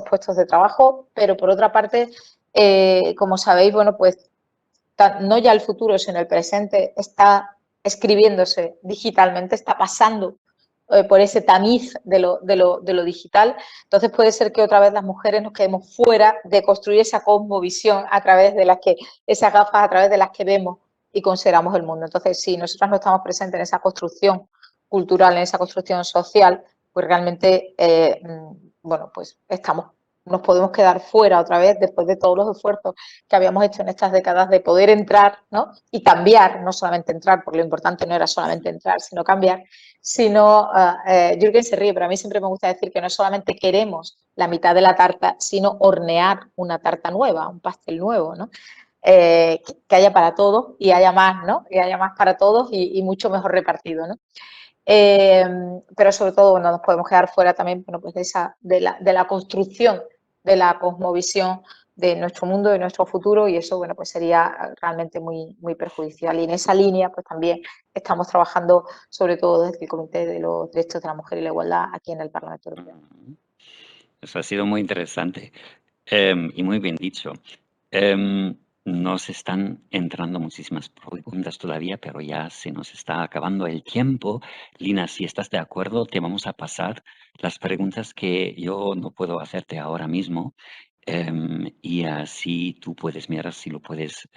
puestos de trabajo, pero por otra parte, como sabéis, bueno, pues no ya el futuro, sino el presente está escribiéndose digitalmente, está pasando por ese tamiz de lo digital. Entonces puede ser que otra vez las mujeres nos quedemos fuera de construir esa cosmovisión a través de esas gafas a través de las que vemos y consideramos el mundo. Entonces, si nosotras no estamos presentes en esa construcción cultural, en esa construcción social, pues realmente, bueno, pues nos podemos quedar fuera otra vez después de todos los esfuerzos que habíamos hecho en estas décadas de poder entrar, ¿no? Y cambiar, no solamente entrar, porque lo importante no era solamente entrar, sino cambiar, sino, Jürgen se ríe, pero a mí siempre me gusta decir que no solamente queremos la mitad de la tarta, sino hornear una tarta nueva, un pastel nuevo, ¿no? Que haya para todos y haya más, ¿no? Y haya más para todos y mucho mejor repartido, ¿no? Pero sobre todo no nos podemos quedar fuera también, bueno, pues de la construcción de la cosmovisión de nuestro mundo, de nuestro futuro, y eso, bueno, pues sería realmente muy, muy perjudicial. Y en esa línea, pues también estamos trabajando, sobre todo desde el Comité de los Derechos de la Mujer y la Igualdad aquí en el Parlamento Europeo. Eso ha sido muy interesante y muy bien dicho. Nos están entrando muchísimas preguntas todavía, pero ya se nos está acabando el tiempo. Lina, si estás de acuerdo, te vamos a pasar las preguntas que yo no puedo hacerte ahora mismo. y así tú puedes mirar si lo puedes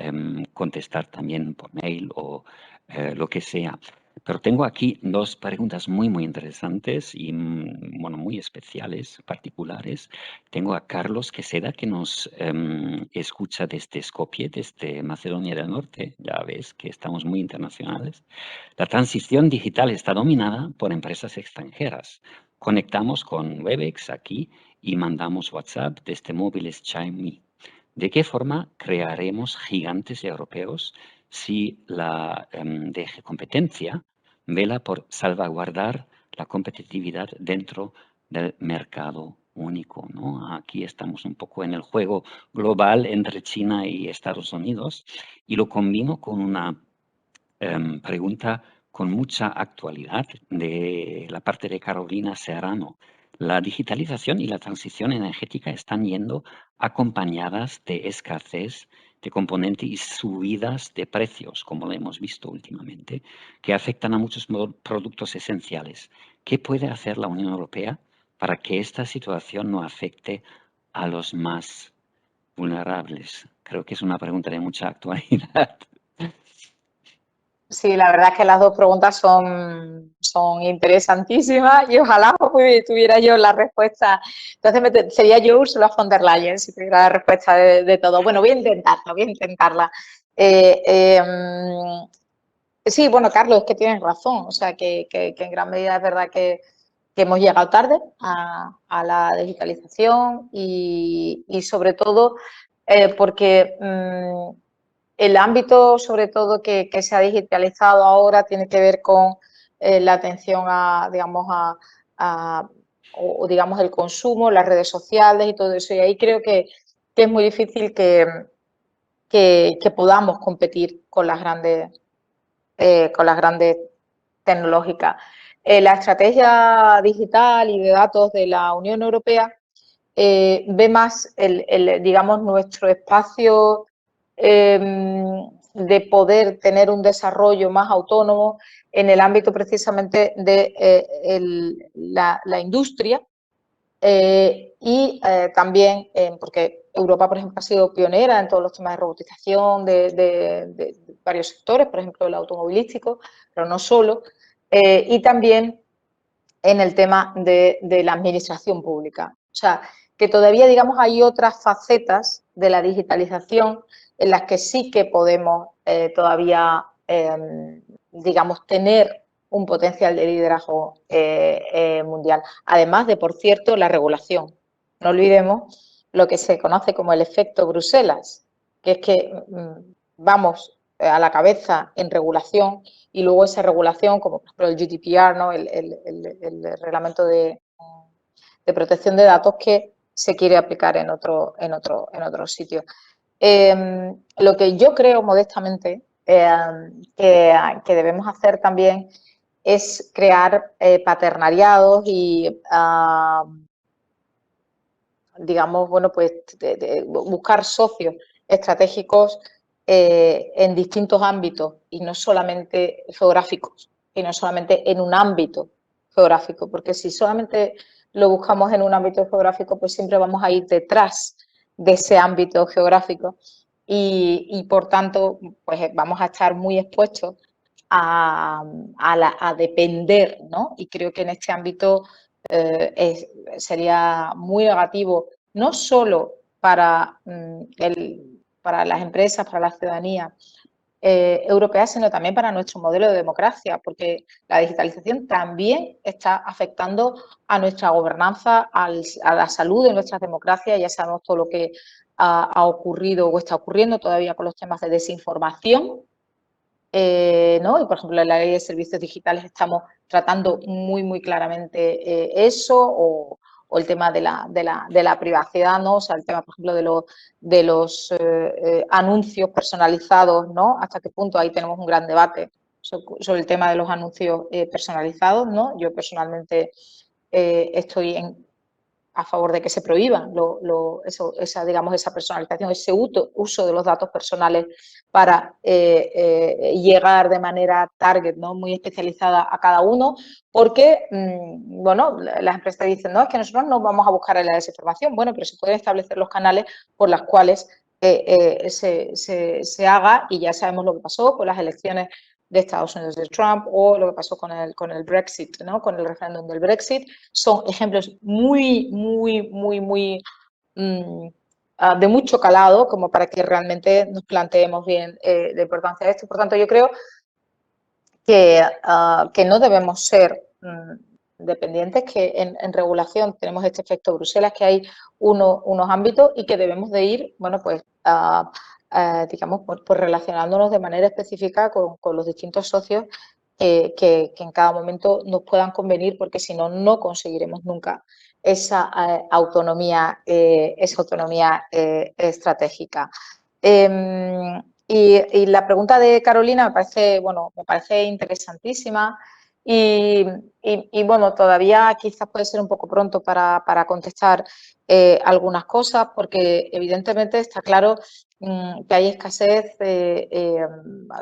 contestar también por mail o lo que sea. Pero tengo aquí dos preguntas muy, muy interesantes y bueno, muy especiales, particulares. Tengo a Carlos Queseda que nos escucha desde Skopje, desde Macedonia del Norte. Ya ves que estamos muy internacionales. La transición digital está dominada por empresas extranjeras. Conectamos con Webex aquí y mandamos WhatsApp desde móviles Xiaomi. ¿De qué forma crearemos gigantes europeos si la DG Competencia vela por salvaguardar la competitividad dentro del mercado único, ¿no? Aquí estamos un poco en el juego global entre China y Estados Unidos y lo combino con una pregunta con mucha actualidad de la parte de Carolina Serrano. La digitalización y la transición energética están yendo acompañadas de escasez de componentes y subidas de precios, como lo hemos visto últimamente, que afectan a muchos productos esenciales. ¿Qué puede hacer la Unión Europea para que esta situación no afecte a los más vulnerables? Creo que es una pregunta de mucha actualidad. Sí, la verdad es que las dos preguntas son interesantísimas y ojalá tuviera yo la respuesta. Entonces sería yo Ursula von der Leyen si tuviera la respuesta de todo. Bueno, voy a intentarla, voy a intentarla. Sí, bueno, Carlos, es que tienes razón. O sea, que en gran medida es verdad que hemos llegado tarde a la digitalización y sobre todo porque el ámbito, sobre todo, que se ha digitalizado ahora tiene que ver con la atención a, digamos, o, digamos, el consumo, las redes sociales y todo eso. Y ahí creo que es muy difícil que podamos competir con las grandes tecnológicas. La estrategia digital y de datos de la Unión Europea ve más, digamos, nuestro espacio de poder tener un desarrollo más autónomo en el ámbito precisamente de la industria y también porque Europa, por ejemplo, ha sido pionera en todos los temas de robotización de varios sectores, por ejemplo, el automovilístico, pero no solo, y también en el tema de la administración pública. O sea, que todavía, digamos, hay otras facetas de la digitalización en las que sí que podemos todavía, digamos, tener un potencial de liderazgo mundial. Además de, por cierto, la regulación. No olvidemos lo que se conoce como el efecto Bruselas, que es que vamos a la cabeza en regulación y luego esa regulación, como por ejemplo el GDPR, ¿no? el reglamento de protección de datos que se quiere aplicar en otro sitio. Lo que yo creo modestamente que debemos hacer también es crear paternariados y digamos, bueno, pues buscar socios estratégicos en distintos ámbitos y no solamente geográficos, y no solamente en un ámbito geográfico, porque si solamente lo buscamos en un ámbito geográfico, pues siempre vamos a ir detrás de ese ámbito geográfico y por tanto, pues vamos a estar muy expuestos a depender, ¿no? Y creo que en este ámbito sería muy negativo, no solo para, para las empresas, para la ciudadanía europea, sino también para nuestro modelo de democracia, porque la digitalización también está afectando a nuestra gobernanza, a la salud de nuestras democracias. Ya sabemos todo lo que ha ocurrido o está ocurriendo todavía con los temas de desinformación. ¿No? Y, por ejemplo, en la ley de servicios digitales estamos tratando muy, muy claramente eso, o el tema de la privacidad, ¿no? O sea, el tema, por ejemplo, de los anuncios personalizados, ¿no? Hasta qué punto ahí tenemos un gran debate sobre el tema de los anuncios personalizados, ¿no? Yo personalmente estoy a favor de que se prohíban digamos, esa personalización, ese uso de los datos personales para llegar de manera target, ¿no? Muy especializada a cada uno, porque, bueno, las empresas dicen, no, es que nosotros no vamos a buscar en la desinformación, bueno, pero se pueden establecer los canales por los cuales se haga, y ya sabemos lo que pasó con las elecciones de Estados Unidos de Trump o lo que pasó con el Brexit, ¿no? Con el referéndum del Brexit. Son ejemplos muy de mucho calado como para que realmente nos planteemos bien la importancia de esto. Por tanto, yo creo que no debemos ser dependientes, que en regulación tenemos este efecto Bruselas, que hay unos ámbitos y que debemos de ir, bueno, pues digamos, pues relacionándonos de manera específica con los distintos socios que en cada momento nos puedan convenir, porque si no, no conseguiremos nunca esa autonomía estratégica. Y la pregunta de Carolina me parece interesantísima y bueno, todavía quizás puede ser un poco pronto para contestar algunas cosas, porque evidentemente está claro que hay escasez,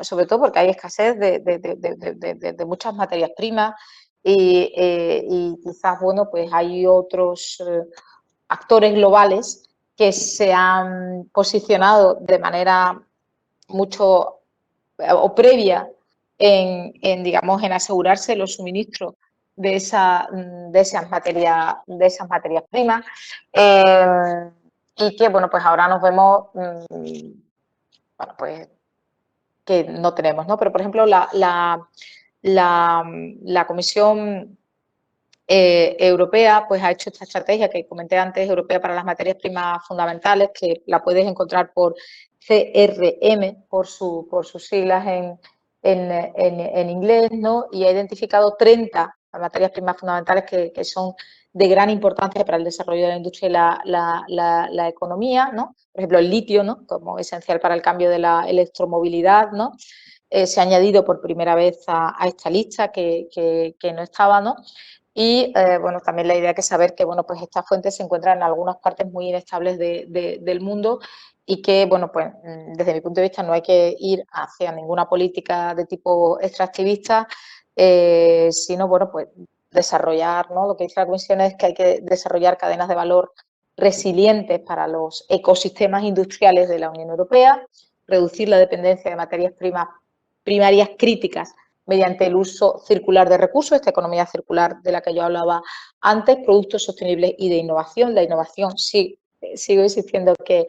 sobre todo porque hay escasez de muchas materias primas y quizás, bueno, pues hay otros actores globales que se han posicionado de manera mucho o previa digamos, en asegurarse los suministros de esas materias primas y que, bueno, pues ahora nos vemos, bueno, pues que no tenemos, ¿no? Pero, por ejemplo, la Comisión Europea pues ha hecho esta estrategia que comenté antes, Europea para las Materias Primas Fundamentales, que la puedes encontrar por CRM, por sus siglas en inglés, ¿no? Y ha identificado 30 materias primas fundamentales que son de gran importancia para el desarrollo de la industria y la economía, ¿no? Por ejemplo, el litio, ¿no? Como esencial para el cambio de la electromovilidad, ¿no? Se ha añadido por primera vez a esta lista que no estaba, ¿no? Y, bueno, también la idea que saber que, bueno, pues estas fuentes se encuentran en algunas partes muy inestables del mundo y que, bueno, pues desde mi punto de vista no hay que ir hacia ninguna política de tipo extractivista, sino, bueno, pues desarrollar, ¿no? Lo que dice la Comisión es que hay que desarrollar cadenas de valor resilientes para los ecosistemas industriales de la Unión Europea, reducir la dependencia de materias primas primarias críticas mediante el uso circular de recursos, esta economía circular de la que yo hablaba antes, productos sostenibles y de innovación. La innovación sí, sigo insistiendo que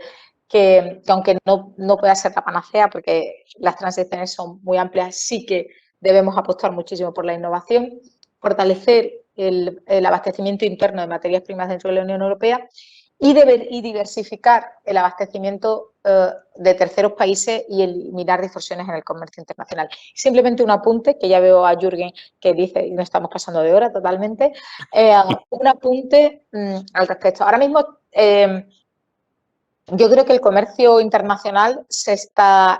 aunque no pueda ser la panacea, porque las transiciones son muy amplias, sí que debemos apostar muchísimo por la innovación, fortalecer el abastecimiento interno de materias primas dentro de la Unión Europea y diversificar el abastecimiento de terceros países y eliminar distorsiones en el comercio internacional. Simplemente un apunte, que ya veo a Jürgen que dice, y no estamos pasando de hora totalmente, un apunte al respecto. Ahora mismo yo creo que el comercio internacional se está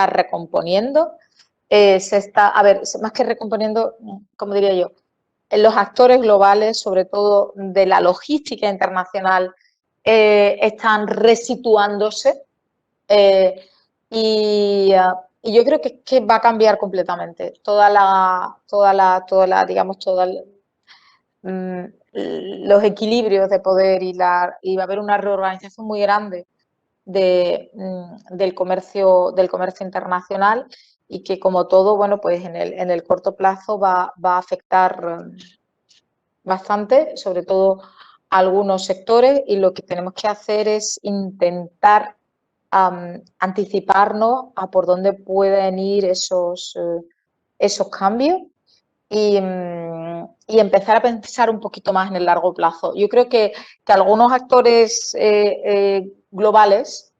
recomponiendo, a ver, más que recomponiendo, ¿cómo diría yo? Los actores globales, sobre todo de la logística internacional, están resituándose y yo creo que va a cambiar completamente digamos, los equilibrios de poder y va a haber una reorganización muy grande del comercio internacional y que, como todo, bueno, pues en el corto plazo va a afectar bastante, sobre todo a algunos sectores, y lo que tenemos que hacer es intentar anticiparnos a por dónde pueden ir esos cambios y empezar a pensar un poquito más en el largo plazo. Yo creo que algunos actores globales,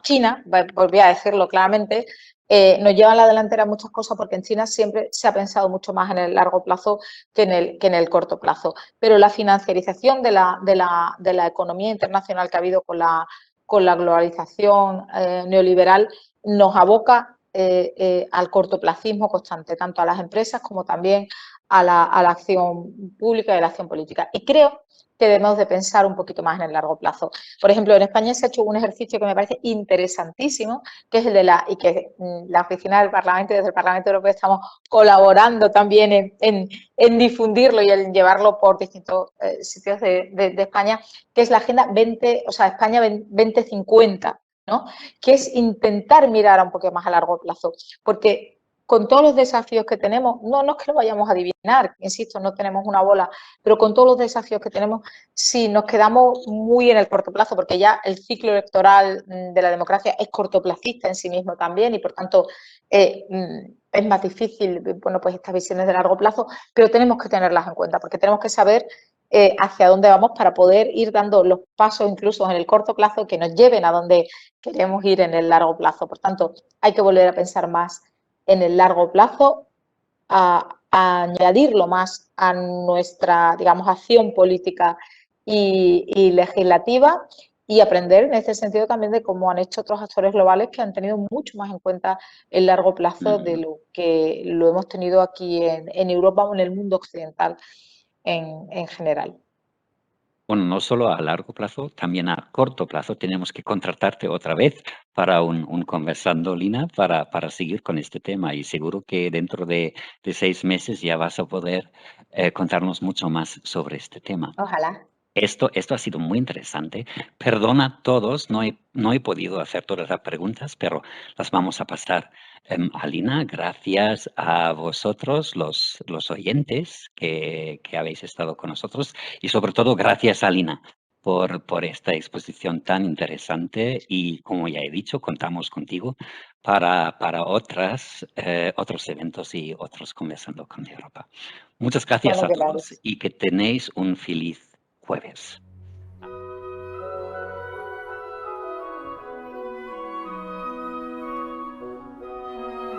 China, volví a decirlo claramente, nos llevan la delantera en muchas cosas porque en China siempre se ha pensado mucho más en el largo plazo que en el corto plazo. Pero la financiarización de la economía internacional que ha habido con la globalización neoliberal nos aboca al cortoplacismo constante, tanto a las empresas como también a la acción pública y a la acción política. Y creo que debemos de pensar un poquito más en el largo plazo. Por ejemplo, en España se ha hecho un ejercicio que me parece interesantísimo, que es el de la oficina del Parlamento y desde el Parlamento Europeo estamos colaborando también en difundirlo y en llevarlo por distintos sitios de España, que es la Agenda 20, o sea, España 2050, ¿no? Que es intentar mirar un poco más a largo plazo, porque con todos los desafíos que tenemos, no es que lo vayamos a adivinar, insisto, no tenemos una bola, pero con todos los desafíos que tenemos, si nos quedamos muy en el corto plazo, porque ya el ciclo electoral de la democracia es cortoplacista en sí mismo también y por tanto es más difícil, bueno, pues estas visiones de largo plazo, pero tenemos que tenerlas en cuenta porque tenemos que saber hacia dónde vamos para poder ir dando los pasos incluso en el corto plazo que nos lleven a donde queremos ir en el largo plazo. Por tanto, hay que volver a pensar más en el largo plazo, a añadirlo más a nuestra, digamos, acción política y legislativa y aprender en este sentido también de cómo han hecho otros actores globales que han tenido mucho más en cuenta el largo plazo de lo que lo hemos tenido aquí en Europa o en el mundo occidental en general. Bueno, no solo a largo plazo, también a corto plazo tenemos que contratarte otra vez para un Conversando, Lina, para seguir con este tema. Y seguro que dentro de 6 meses ya vas a poder contarnos mucho más sobre este tema. Ojalá. Esto ha sido muy interesante. Perdona a todos, no he podido hacer todas las preguntas, pero las vamos a pasar. Alina, gracias a vosotros, los oyentes que habéis estado con nosotros y sobre todo gracias, Alina, por esta exposición tan interesante y como ya he dicho, contamos contigo para otros eventos y otros Conversando con Europa. Muchas gracias Cuando a todos queráis. y que tenéis un feliz jueves.